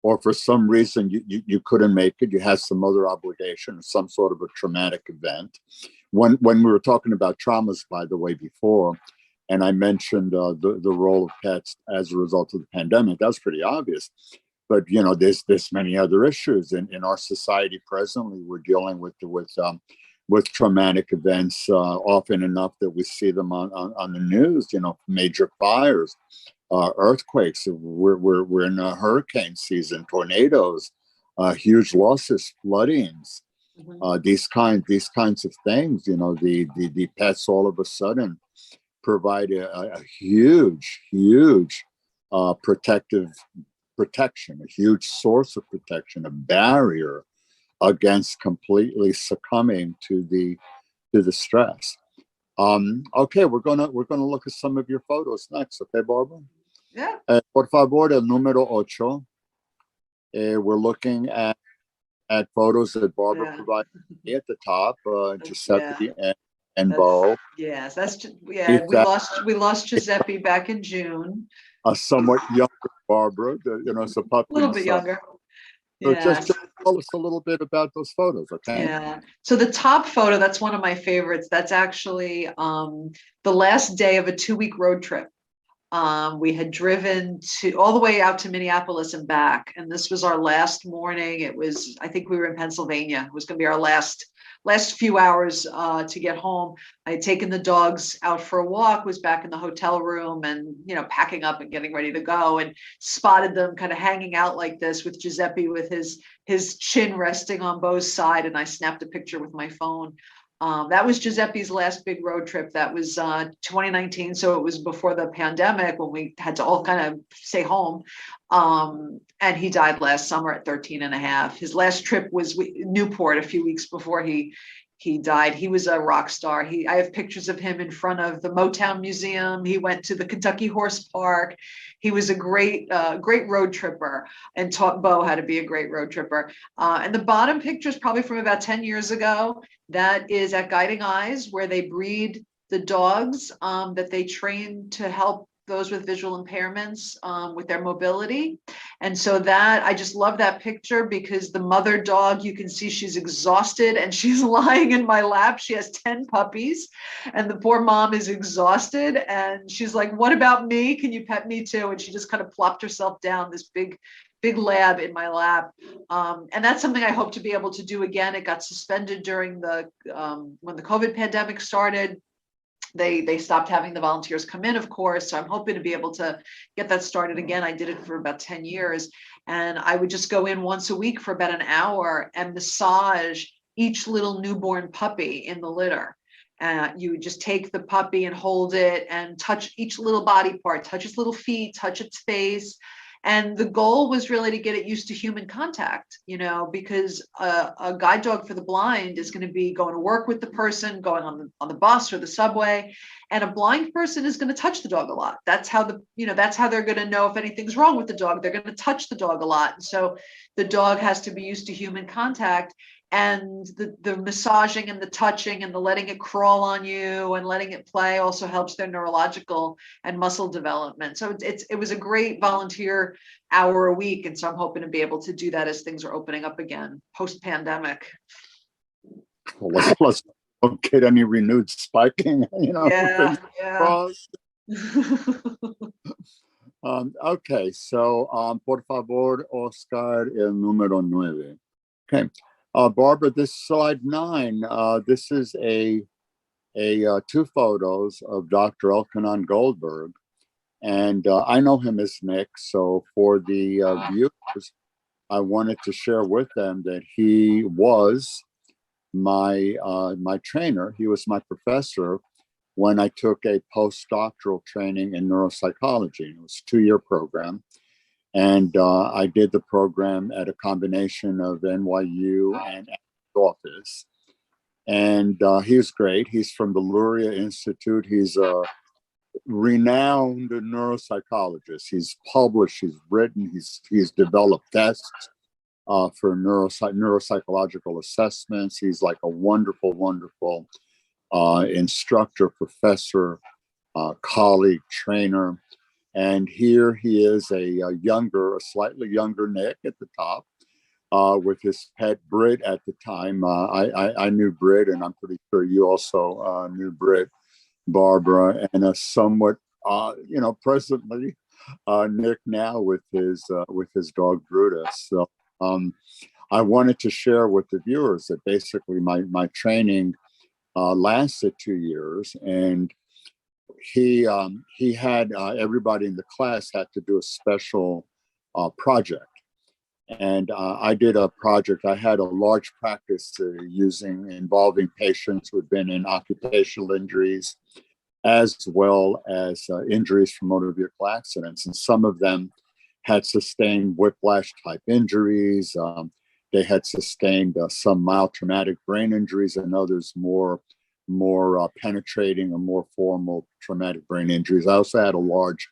or for some reason you couldn't make it. You had some other obligation, some sort of a traumatic event. When we were talking about traumas, by the way, before, and I mentioned the role of pets as a result of the pandemic, that's pretty obvious. But there's many other issues in our society presently. We're dealing with traumatic events often enough that we see them on the news. Major fires, earthquakes. We're in a hurricane season, tornadoes, huge losses, floodings. These kinds of things. The pets all of a sudden provide a huge protection, a huge source of protection, a barrier against completely succumbing to the stress. Okay, we're gonna look at some of your photos next. Okay, Barbara? Yeah. Por favor, el número 8. We're looking at photos that Barbara provided at the top, Giuseppe and Bo. Yes, we lost Giuseppe back in June. A somewhat younger Barbara, so puppy. A little bit younger. So just tell us a little bit about those photos, okay? Yeah. So the top photo, that's one of my favorites. That's actually the last day of a 2-week road trip. We had driven all the way out to Minneapolis and back, and this was our last morning. I think we were in Pennsylvania. It was going to be our last last few hours to get home. I had taken the dogs out for a walk, was back in the hotel room and, packing up and getting ready to go, and spotted them kind of hanging out like this with Giuseppe with his chin resting on Bo's side. And I snapped a picture with my phone. That was Giuseppe's last big road trip. That was 2019. So it was before the pandemic when we had to all kind of stay home. And he died last summer at 13 and a half. His last trip was Newport a few weeks before he died. He was a rock star. I have pictures of him in front of the Motown Museum. He went to the Kentucky Horse Park. He was a great road tripper and taught Bo how to be a great road tripper. And the bottom picture is probably from about 10 years ago. That is at Guiding Eyes, where they breed the dogs that they train to help those with visual impairments with their mobility. And so I just love that picture because the mother dog, you can see she's exhausted and she's lying in my lap. She has 10 puppies and the poor mom is exhausted. And she's like, what about me? Can you pet me too? And she just kind of plopped herself down, this big lab in my lap. And that's something I hope to be able to do again. It got suspended during when the COVID pandemic started. They stopped having the volunteers come in, of course. So I'm hoping to be able to get that started again. I did it for about 10 years. And I would just go in once a week for about an hour and massage each little newborn puppy in the litter. You would just take the puppy and hold it and touch each little body part, touch its little feet, touch its face. And the goal was really to get it used to human contact, because a guide dog for the blind is going to be going to work with the person, going on the bus or the subway, and a blind person is going to touch the dog a lot. That's how that's how they're going to know if anything's wrong with the dog. They're going to touch the dog a lot. And so the dog has to be used to human contact. And the massaging and the touching and the letting it crawl on you and letting it play also helps their neurological and muscle development. So it was a great volunteer hour a week. And so I'm hoping to be able to do that as things are opening up again post-pandemic. Well, let's don't get any renewed spiking, Yeah. Okay, so por favor, Oscar, el número 9. Okay. Barbara, this slide 9, this is a 2 photos of Dr. Elkanan Goldberg, and I know him as Nick. So for the viewers, I wanted to share with them that he was my trainer. He was my professor when I took a postdoctoral training in neuropsychology. It was a 2-year program. And I did the program at a combination of NYU and office. And he was great. He's from the Luria Institute. He's a renowned neuropsychologist. He's published, he's written, he's developed tests for neuropsychological assessments. He's like a wonderful, wonderful instructor, professor, colleague, trainer. And here he is, a slightly younger Nick at the top, with his pet Brit at the time. I knew Brit, and I'm pretty sure you also knew Brit, Barbara, and a somewhat, presently Nick now with his dog Brutus. So I wanted to share with the viewers that basically my training lasted 2 years, and he had everybody in the class had to do a special project. And I did a project. I had a large practice involving patients who had been in occupational injuries, as well as injuries from motor vehicle accidents. And some of them had sustained whiplash type injuries. They had sustained some mild traumatic brain injuries, and others more penetrating or more formal traumatic brain injuries. I also had a large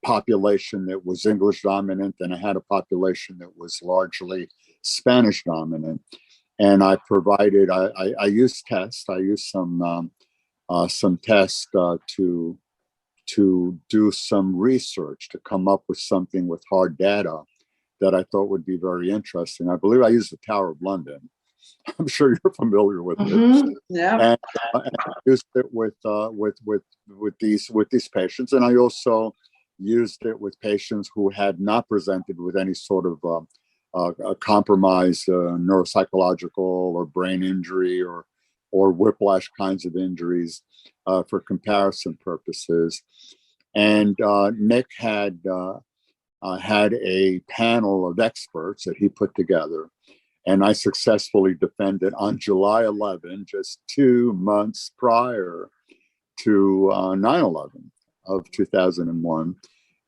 population that was English dominant, and I had a population that was largely Spanish dominant. And I provided, I used tests. I used some tests to do some research to come up with something with hard data that I thought would be very interesting. I believe I used the Tower of London. I'm sure you're familiar with it. Yeah. And I used it with these patients, and I also used it with patients who had not presented with any sort of a compromised neuropsychological or brain injury or whiplash kinds of injuries for comparison purposes. And Nick had a panel of experts that he put together, and I successfully defended on July 11, just 2 months prior to 9/11 of 2001.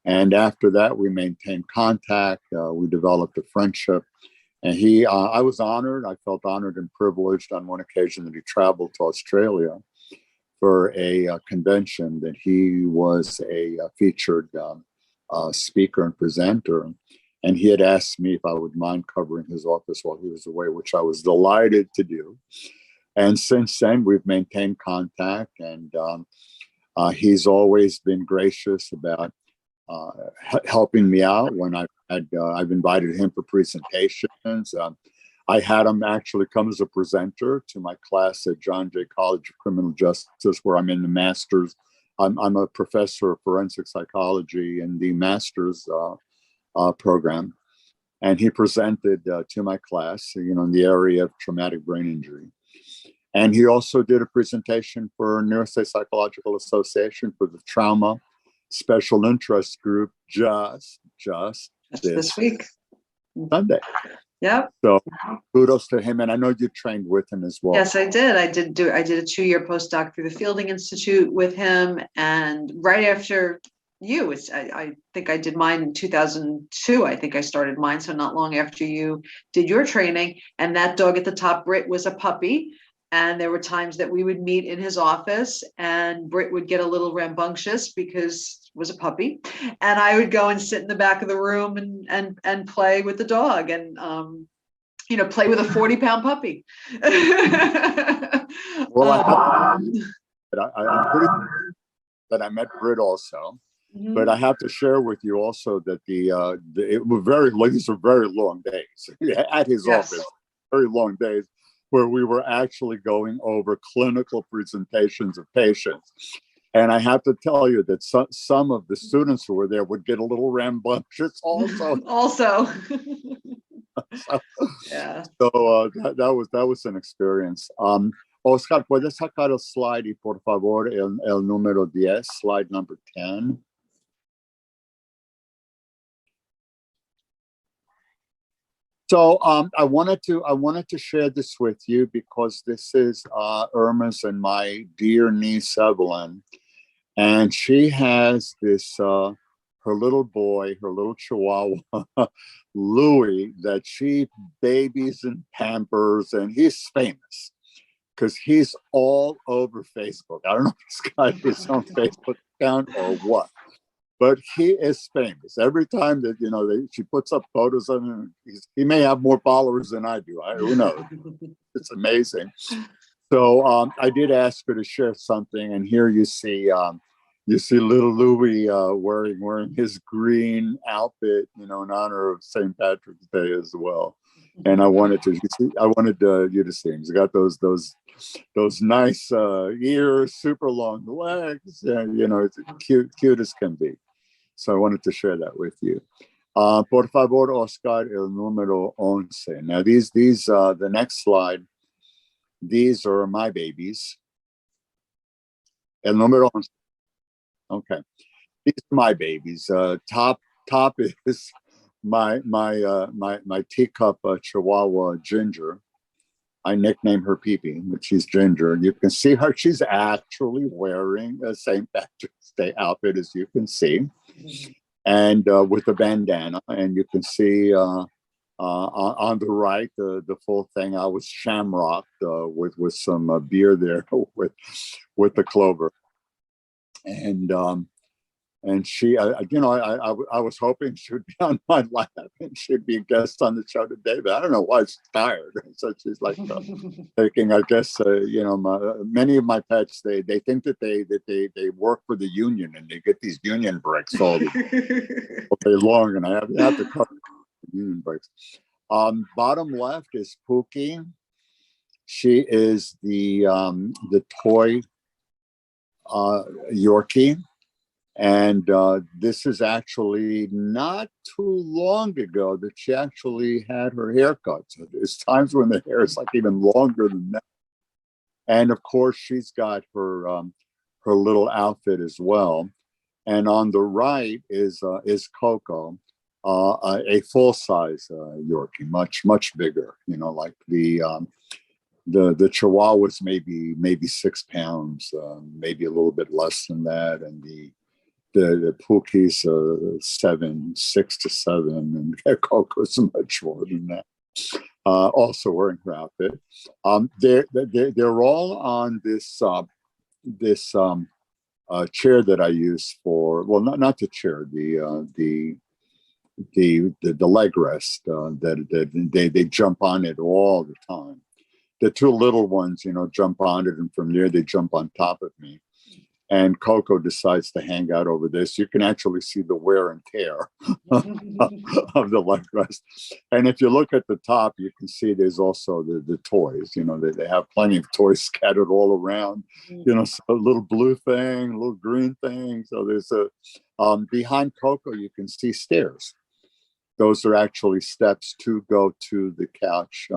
And after that, we maintained contact. We developed a friendship. And I was honored. I felt honored and privileged on one occasion that he traveled to Australia for a convention, that he was a featured speaker and presenter. And he had asked me if I would mind covering his office while he was away, which I was delighted to do. And since then, we've maintained contact, and he's always been gracious about helping me out when I've invited him for presentations. I had him actually come as a presenter to my class at John Jay College of Criminal Justice, where I'm in the master's. I'm a professor of forensic psychology in the master's program. And he presented to my class, in the area of traumatic brain injury. And he also did a presentation for Neuropsychological Association for the Trauma Special Interest Group just this week. Sunday. Yep. So kudos to him. And I know you trained with him as well. Yes, I did. I did a 2-year postdoc through the Fielding Institute with him. And right after you, I think I did mine in 2002. I think I started mine. So not long after you did your training. And that dog at the top, Britt, was a puppy. And there were times that we would meet in his office, and Britt would get a little rambunctious because it was a puppy. And I would go and sit in the back of the room and play with the dog, and play with a 40-pound puppy. Well, I'm pretty sure that I met Britt also. Mm-hmm. But I have to share with you also that these are very long days at his office, very long days, where we were actually going over clinical presentations of patients. And I have to tell you that some of the students who were there would get a little rambunctious also. Yeah. So that was an experience. Oscar, ¿puedes sacar el slide y por favor el número 10, slide number 10? So I wanted to share this with you because this is Irma's and my dear niece Evelyn, and she has this her little boy, her little Chihuahua, Louis, that she babies and pampers, and he's famous because he's all over Facebook. I don't know if he's got his own Facebook account or what. But he is famous. Every time that she puts up photos of him, he may have more followers than I do. Who knows? It's amazing. So I did ask her to share something, and here you see little Louis wearing his green outfit, in honor of St. Patrick's Day as well. And I wanted you to see him. He's got those nice ears, super long legs, and it's cute as can be. So I wanted to share that with you. Por favor, Oscar, el número 11. Now these the next slide, these are my babies. El número 11. Okay. These are my babies. Top is my teacup Chihuahua Ginger. I nicknamed her Pee-Pee, but she's Ginger. You can see her. She's actually wearing a St. Patrick's Day outfit, as you can see, and with a bandana. And you can see on the right the full thing. I was shamrocked with some beer there with the clover, and she, I was hoping she would be on my lap and she'd be a guest on the show today, but I don't know why she's tired. So she's like taking, I guess, many of my pets, they think that they work for the union and they get these union breaks all day long, and I have to cover union breaks. Bottom left is Pookie. She is the toy Yorkie. And this is actually not too long ago that she actually had her hair cut. So there's times when the hair is like even longer than that. And of course, she's got her little outfit as well. And on the right is Coco, a full size Yorkie, much bigger. You know, like the Chihuahuas maybe 6 pounds, maybe a little bit less than that, and the Pookie's 6 to 7, and Coco's much more than that. Also wearing her outfit. They're all on this chair that I use for, well, not the chair, the leg rest that they jump on it all the time. The two little ones, you know, jump on it, and from there they jump on top of me. And Coco decides to hang out over this. You can actually see the wear and tear of the leg rest. And if you look at the top, you can see there's also the toys. You know, they have plenty of toys scattered all around. You know, so a little blue thing, a little green thing. So there's behind Coco, you can see stairs. Those are actually steps to go to the couch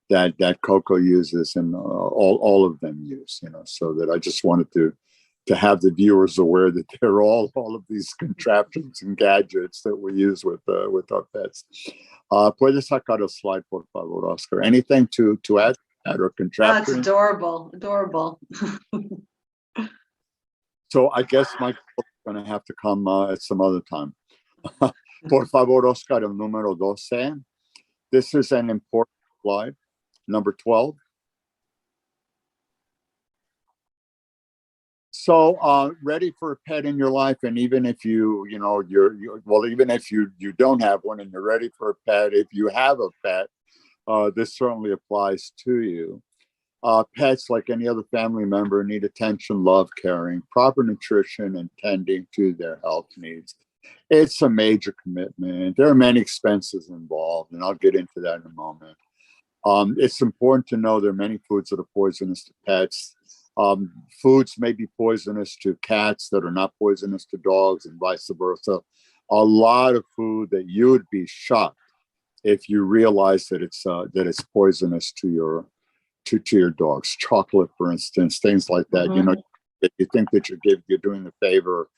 that Coco uses, and all of them use. You know, so that I just wanted to have the viewers aware that there are all of these contraptions and gadgets that we use with our pets. Puedes sacar a slide, por favor, Oscar. Anything to add or contraption? That's adorable, adorable. So I guess Michael's going to have to come at some other time. Por favor, Oscar, el número 12. This is an important slide. Number 12. So ready for a pet in your life, and even if you're even if you don't have one and you're ready for a pet, if you have a pet, this certainly applies to you. Pets, like any other family member, need attention, love, caring, proper nutrition, and tending to their health needs. It's a major commitment. There are many expenses involved, and I'll get into that in a moment. It's important to know there are many foods that are poisonous to pets. Foods may be poisonous to cats that are not poisonous to dogs, and vice versa. A lot of food that you would be shocked if you realize that it's poisonous to your dogs. Chocolate, for instance, things like that. Mm-hmm. You know, if you think that you're doing a favor,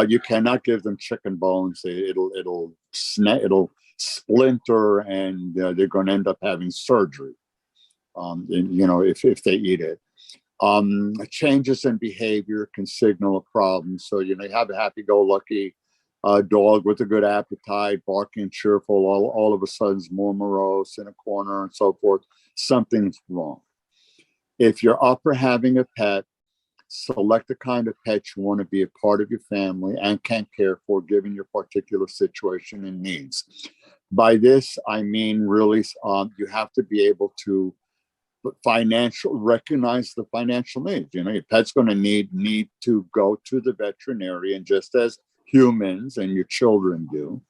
you cannot give them chicken bones. It'll splinter, and they're going to end up having surgery. You know, if they eat it. Changes in behavior can signal a problem. So, you know, you have a happy-go-lucky dog with a good appetite, barking, cheerful, all of a sudden is more morose in a corner and so forth. Something's wrong. If you're up for having a pet, select the kind of pet you want to be a part of your family and can care for, given your particular situation and needs. By this, I mean really, you have to be able to recognize the financial needs. You know, your pet's going to need to go to the veterinarian, just as humans and your children do.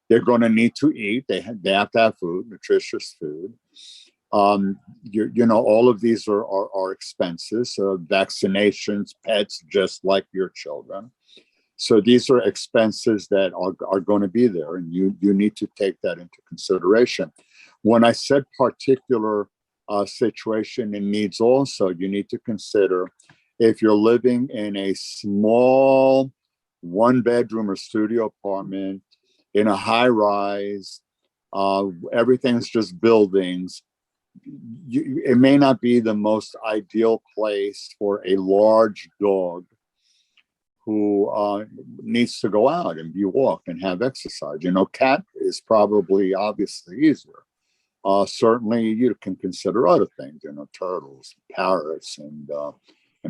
They're going to need to eat. They have to have food, nutritious food. You know, all of these are expenses. Vaccinations, pets, just like your children. So these are expenses that are going to be there, and you need to take that into consideration. When I said particular situation and needs, also, you need to consider if you're living in a small 1-bedroom or studio apartment in a high rise, everything's just buildings. It may not be the most ideal place for a large dog who needs to go out and be walked and have exercise. You know, cat is probably obviously easier. Certainly, you can consider other things. You know, turtles, parrots, and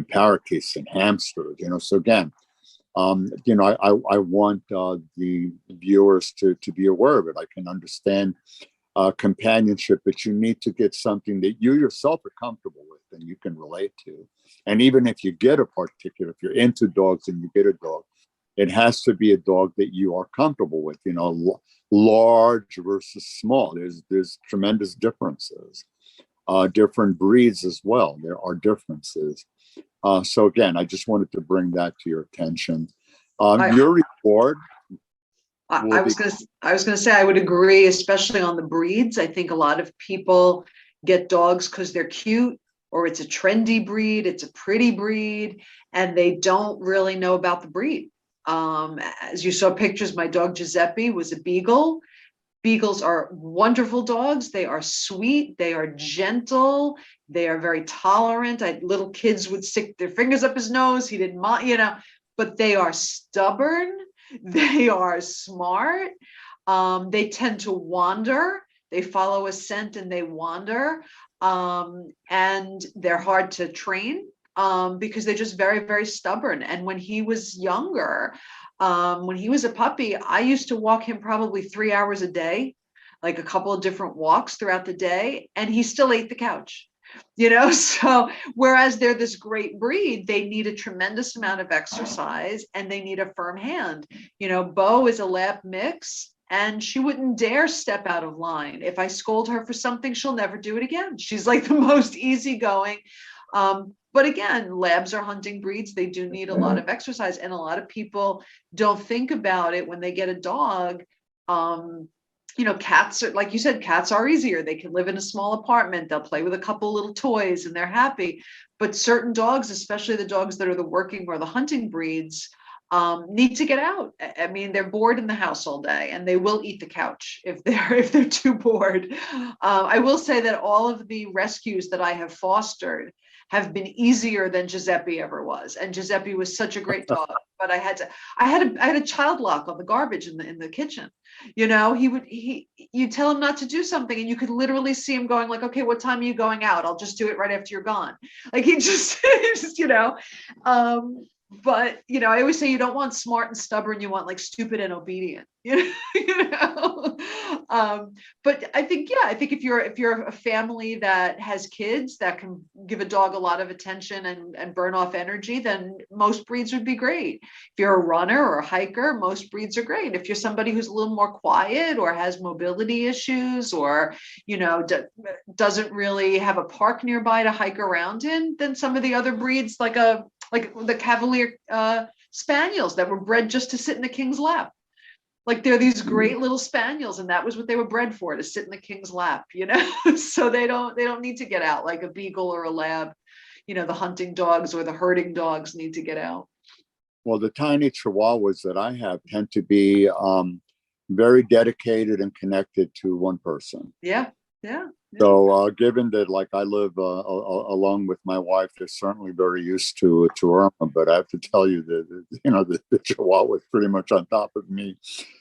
parakeets and hamsters. You know, so again, you know, I want the viewers to be aware of it. I can understand companionship, but you need to get something that you yourself are comfortable with and you can relate to. And even if you get if you're into dogs and you get a dog, it has to be a dog that you are comfortable with. You know, large versus small. There's tremendous differences. Different breeds as well. There are differences. So again, I just wanted to bring that to your attention. Your report I was gonna say I would agree, especially on the breeds. I think a lot of people get dogs because they're cute, or it's a trendy breed, it's a pretty breed, and they don't really know about the breed. As you saw pictures, my dog Giuseppe was a beagle. Beagles are wonderful dogs. They are sweet. They are gentle. They are very tolerant. Little kids would stick their fingers up his nose. He didn't mind, but they are stubborn. They are smart. They tend to wander. They follow a scent and they wander. And they're hard to train because they're just very, very stubborn. And when he was younger, when he was a puppy, I used to walk him probably 3 hours a day, like a couple of different walks throughout the day, and he still ate the couch. So whereas they're this great breed, they need a tremendous amount of exercise and they need a firm hand. Bo is a lab mix, and she wouldn't dare step out of line. If I scold her for something, she'll never do it again. She's like the most easygoing. But again, labs are hunting breeds. They do need a lot of exercise, and a lot of people don't think about it when they get a dog. Cats are, like you said, cats are easier. They can live in a small apartment. They'll play with a couple little toys and they're happy. But certain dogs, especially the dogs that are the working or the hunting breeds, need to get out. I mean, they're bored in the house all day, and they will eat the couch if they're too bored. I will say that all of the rescues that I have fostered have been easier than Giuseppe ever was. And Giuseppe was such a great dog, but I had a child lock on the garbage in the kitchen. You tell him not to do something, and you could literally see him going like, okay, what time are you going out? I'll just do it right after you're gone. Like he just, but I always say you don't want smart and stubborn, you want like stupid and obedient. But I think if you're a family that has kids that can give a dog a lot of attention and burn off energy, then most breeds would be great. If you're a runner or a hiker, most breeds are great. If you're somebody who's a little more quiet or has mobility issues, or doesn't really have a park nearby to hike around in, then some of the other breeds, like the Cavalier Spaniels that were bred just to sit in the king's lap. Like they're these great little spaniels, and that was what they were bred for, to sit in the king's lap, so they don't need to get out like a beagle or a lab. The hunting dogs or the herding dogs need to get out. Well, the tiny chihuahuas that I have tend to be very dedicated and connected to one person. Yeah. So given that, like, I live along with my wife, they're certainly very used to Irma, but I have to tell you that the Chihuahua is pretty much on top of me.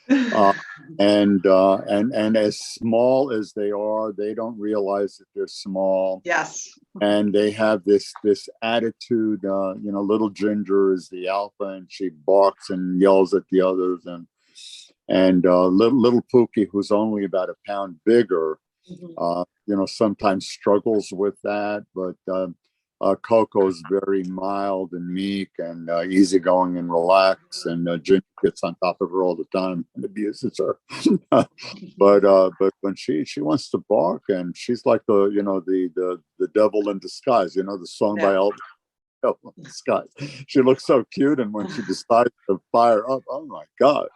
And as small as they are, they don't realize that they're small. Yes. And they have this attitude. Little Ginger is the alpha, and she barks and yells at the others, and little Pookie, who's only about a pound bigger, sometimes struggles with that, but Coco's very mild and meek and easygoing and relaxed, and Ginger gets on top of her all the time and abuses her. but when she wants to bark, and she's like the devil in disguise, the song by Elvis. Scott. She looks so cute, and when she decides to fire up, oh my God,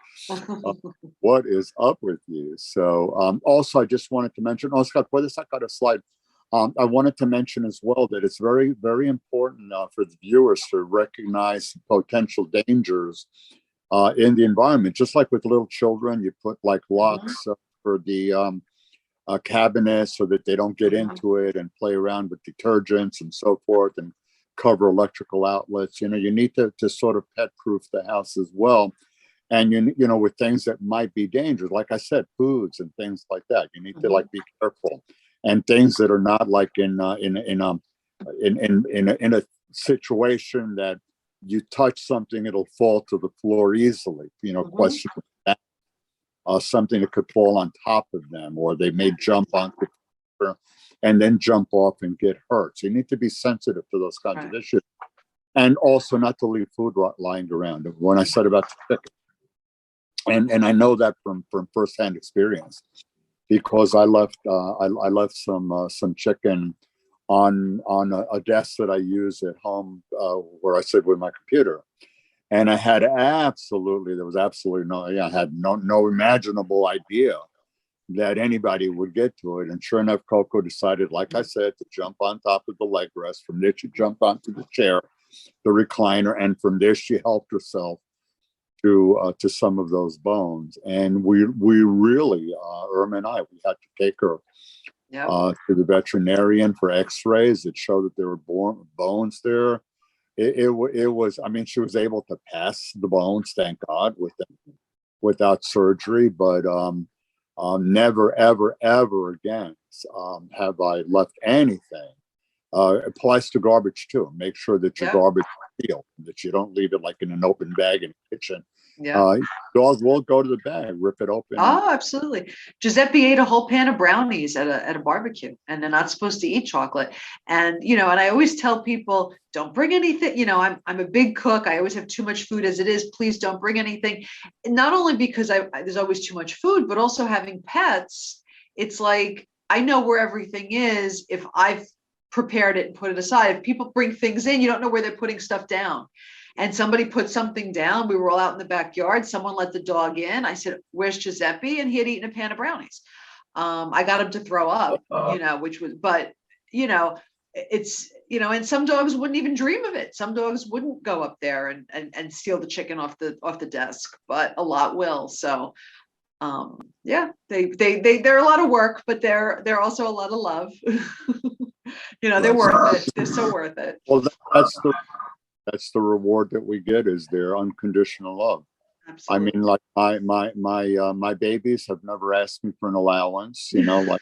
what is up with you? So also, I just wanted to mention, Scott, for this, I got a slide. I wanted to mention as well that it's very, very important for the viewers to recognize potential dangers in the environment. Just like with little children, you put like locks for the cabinets so that they don't get into it and play around with detergents and so forth, and cover electrical outlets. You need to sort of pet proof the house as well. And with things that might be dangerous, like I said, foods and things like that, you need to like be careful. And things that are not like in a situation that you touch something, it'll fall to the floor easily. Question that. Something that could fall on top of them, or they may jump onto and then jump off and get hurt. So you need to be sensitive to those kinds of issues. And also not to leave food lying around. When I said about the chicken, and I know that from firsthand experience, because I left some chicken on a desk that I use at home where I sit with my computer. And I had there was absolutely I had no imaginable idea that anybody would get to it. And sure enough, Coco decided, like I said, to jump on top of the leg rest. From there, she jumped onto the chair, the recliner, and from there, she helped herself to some of those bones. And we really, Irma and I, we had to take her to the veterinarian for X-rays. It showed that there were bones there. It was, I mean, she was able to pass the bones, thank God, without surgery. But never, ever, ever again have I left anything. Applies to garbage too. Make sure that your garbage is sealed, that you don't leave it like in an open bag in the kitchen. Dogs will go to the bag, rip it open. Oh, absolutely. Giuseppe ate a whole pan of brownies at a barbecue, and they're not supposed to eat chocolate. And and I always tell people, don't bring anything. I'm a big cook. I always have too much food as it is. Please don't bring anything. Not only because there's always too much food, but also having pets. It's like I know where everything is if I've prepared it and put it aside. If people bring things in, you don't know where they're putting stuff down. And somebody put something down. We were all out in the backyard. Someone let the dog in. I said, "Where's Giuseppe?" And he had eaten a pan of brownies. I got him to throw up, which was, but it's, and some dogs wouldn't even dream of it. Some dogs wouldn't go up there and steal the chicken off the desk, but a lot will. So they're a lot of work, but they're also a lot of love. They're worth it. They're so worth it. Well, that's the reward that we get, is their unconditional love. Absolutely. I mean, like my babies have never asked me for an allowance, like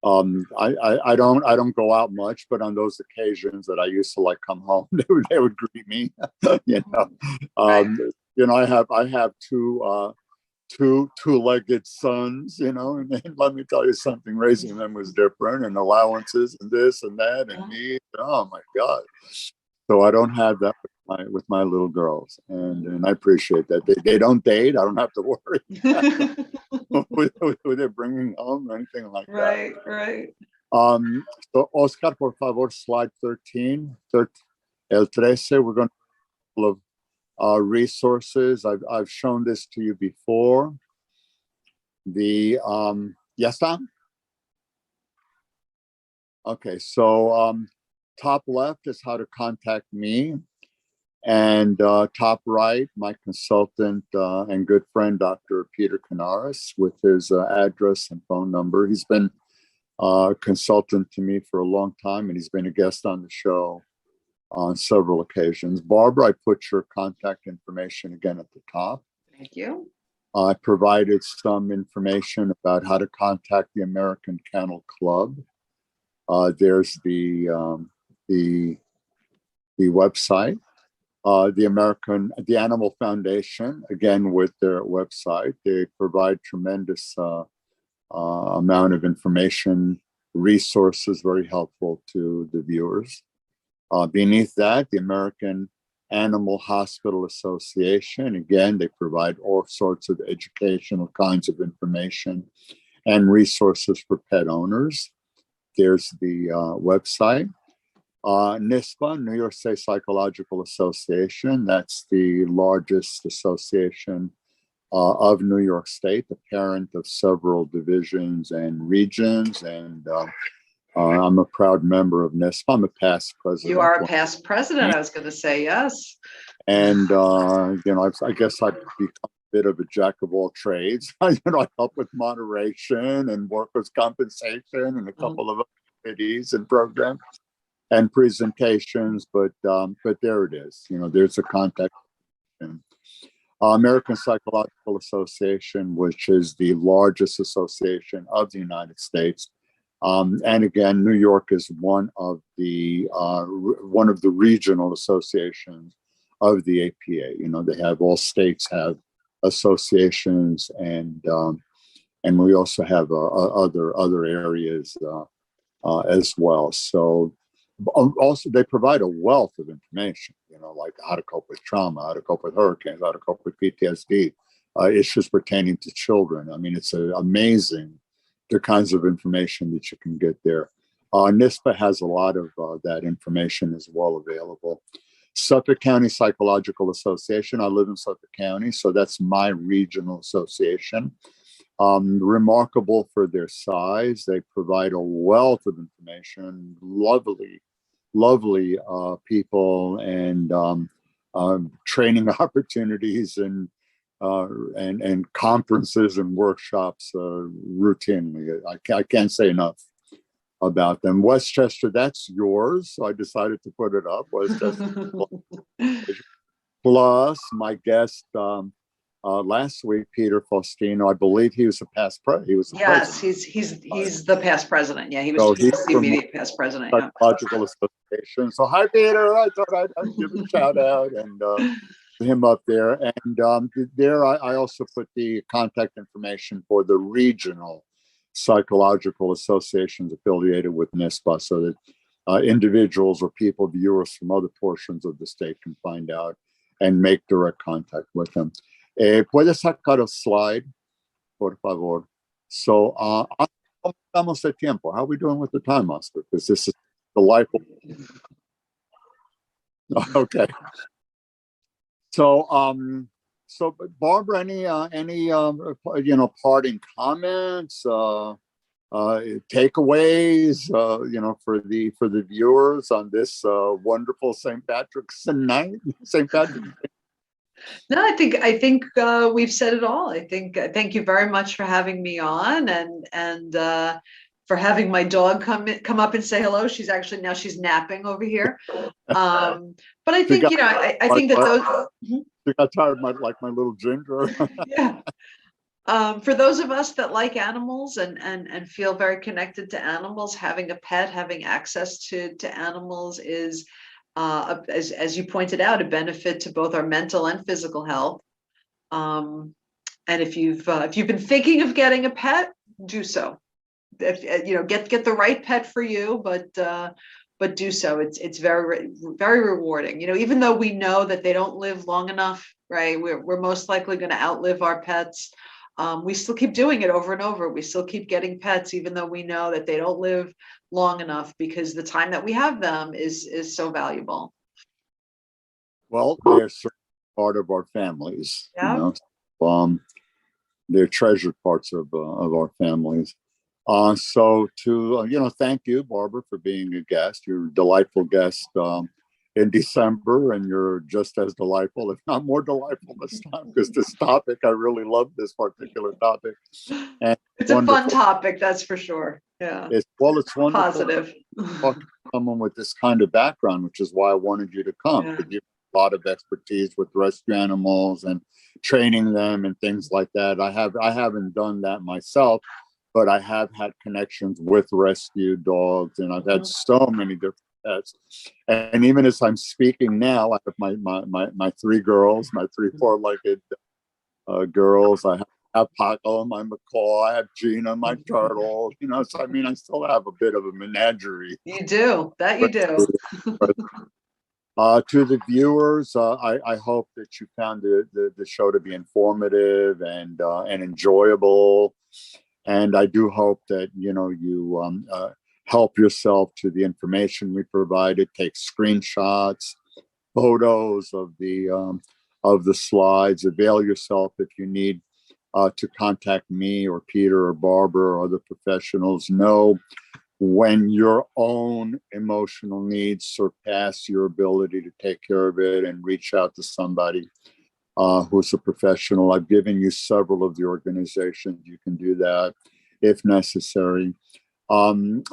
I don't go out much, but on those occasions that I used to like come home, they would greet me. I have two-legged sons, and let me tell you something, raising them was different, and allowances and this and that and me. Oh my God. So I don't have that with my little girls, and I appreciate that. They don't date. I don't have to worry with it bringing home or anything like that. Right. So Oscar, por favor, slide 13. El 13. We're going to do a couple of resources. I've shown this to you before. The ¿Ya está? Okay, so top left is how to contact me, and top right, my consultant and good friend, Dr. Peter Canaris, with his address and phone number. He's been a consultant to me for a long time, and he's been a guest on the show on several occasions. Barbara, I put your contact information again at the top. Thank you. I provided some information about how to contact the American Kennel Club. There's the website, the Animal Foundation, again with their website. They provide tremendous amount of information, resources, very helpful to the viewers. Beneath that, the American Animal Hospital Association. Again, they provide all sorts of educational kinds of information and resources for pet owners. There's the website. NISPA, New York State Psychological Association. That's the largest association of New York State, the parent of several divisions and regions. And I'm a proud member of NISPA. I'm a past president. You are a past president, I was going to say, yes. And, I guess I've become a bit of a jack of all trades. I help with moderation and workers' compensation and a couple of activities and programs and presentations, but there it is. There's a contact. American Psychological Association, which is the largest association of the United States, and again, New York is one of the regional associations of the APA. They have, all states have associations, and we also have other areas as well. So also they provide a wealth of information, like how to cope with trauma, how to cope with hurricanes, how to cope with PTSD, issues pertaining to children. I mean, it's amazing the kinds of information that you can get there. NISPA has a lot of that information as well available. Suffolk County Psychological Association. I live in Suffolk County, so that's my regional association. Remarkable for their size. They provide a wealth of information, lovely people, and training opportunities and conferences and workshops routinely. I can't say enough about them. Westchester, that's yours. So I decided to put it up. Westchester plus my guest last week, Peter Faustino. I believe he was a past president. He was the president. He's the past president. Yeah, he was the immediate past president. Psychological Association. So hi, Peter. I thought I'd give a shout out and him up there. And there I also put the contact information for the regional psychological associations affiliated with NISPA, so that individuals or people, viewers from other portions of the state can find out and make direct contact with them. Puedes sacar a slide, por favor. So, ¿cómo estamos de tiempo? How are we doing with the time, Oscar? Because this is delightful. Okay. So, Barbara, any parting comments, takeaways, for the viewers on this wonderful St. Patrick's night, St. Patrick's Day? No, I think we've said it all. I think thank you very much for having me on and for having my dog come up and say hello. She's napping over here. But I think I think that those. You got tired of my little ginger. Yeah. For those of us that like animals and feel very connected to animals, having a pet, having access to animals is, as you pointed out, a benefit to both our mental and physical health. And if you've been thinking of getting a pet, do so. Get the right pet for you, but do so. It's very, very rewarding. Even though we know that they don't live long enough, right? We're most likely going to outlive our pets. We still keep doing it over and over. We still keep getting pets, even though we know that they don't live long enough, because the time that we have them is so valuable. Well, they're part of our families. Yeah. They're treasured parts of our families. So to thank you, Barbara, for being a guest. You're a delightful guest in December, and you're just as delightful, if not more delightful this time, because this topic, I really love this particular topic. And it's a fun topic, that's for sure. Yeah. It's wonderful. Positive. Talk to someone with this kind of background, which is why I wanted you to come. Yeah. You have a lot of expertise with rescue animals and training them and things like that. I haven't done that myself, but I have had connections with rescue dogs, and I've had so many different pets. And even as I'm speaking now, I have my three girls, my three four-legged girls. I have Paco, my macaw. I have Gina, my turtle. So I still have a bit of a menagerie. You do that. You do. To the viewers, I hope that you found the show to be informative and enjoyable. And I do hope that you help yourself to the information we provided. Take screenshots, photos of the slides. Avail yourself if you need to contact me or Peter or Barbara or other professionals. Know when your own emotional needs surpass your ability to take care of it, and reach out to somebody who's a professional. I've given you several of the organizations. You can do that if necessary.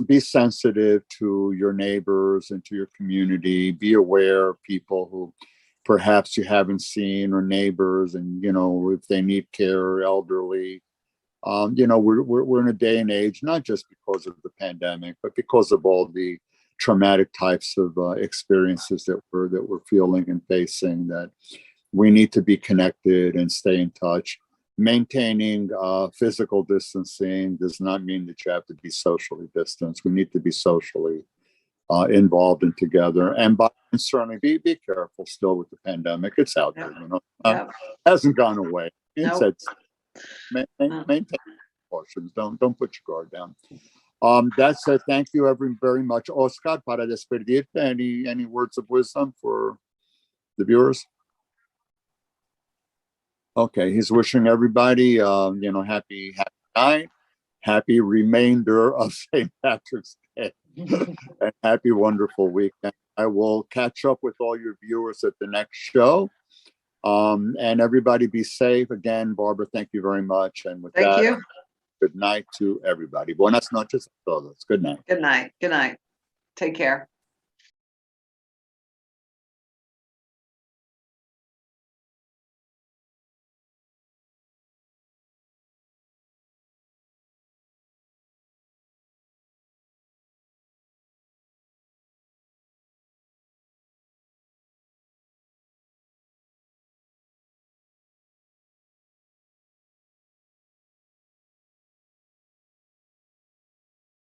Be sensitive to your neighbors and to your community. Be aware of people who perhaps you haven't seen, or neighbors, and if they need care, or elderly. We're in a day and age, not just because of the pandemic, but because of all the traumatic types of experiences that we're feeling and facing, that we need to be connected and stay in touch. Maintaining physical distancing does not mean that you have to be socially distanced. We need to be socially involved and together. And certainly be careful still with the pandemic. It's out there, hasn't gone away. It's maintain precautions. Don't put your guard down. That's it. Thank you very much, Oscar. Para despedirte, any words of wisdom for the viewers? Okay, he's wishing everybody, happy night, happy remainder of St. Patrick's Day, and happy wonderful weekend. I will catch up with all your viewers at the next show. And everybody be safe. Again, Barbara, thank you very much. And with Thank that, you. good night to everybody. Buenas noches a todos. Good night. Good night. Good night. Take care.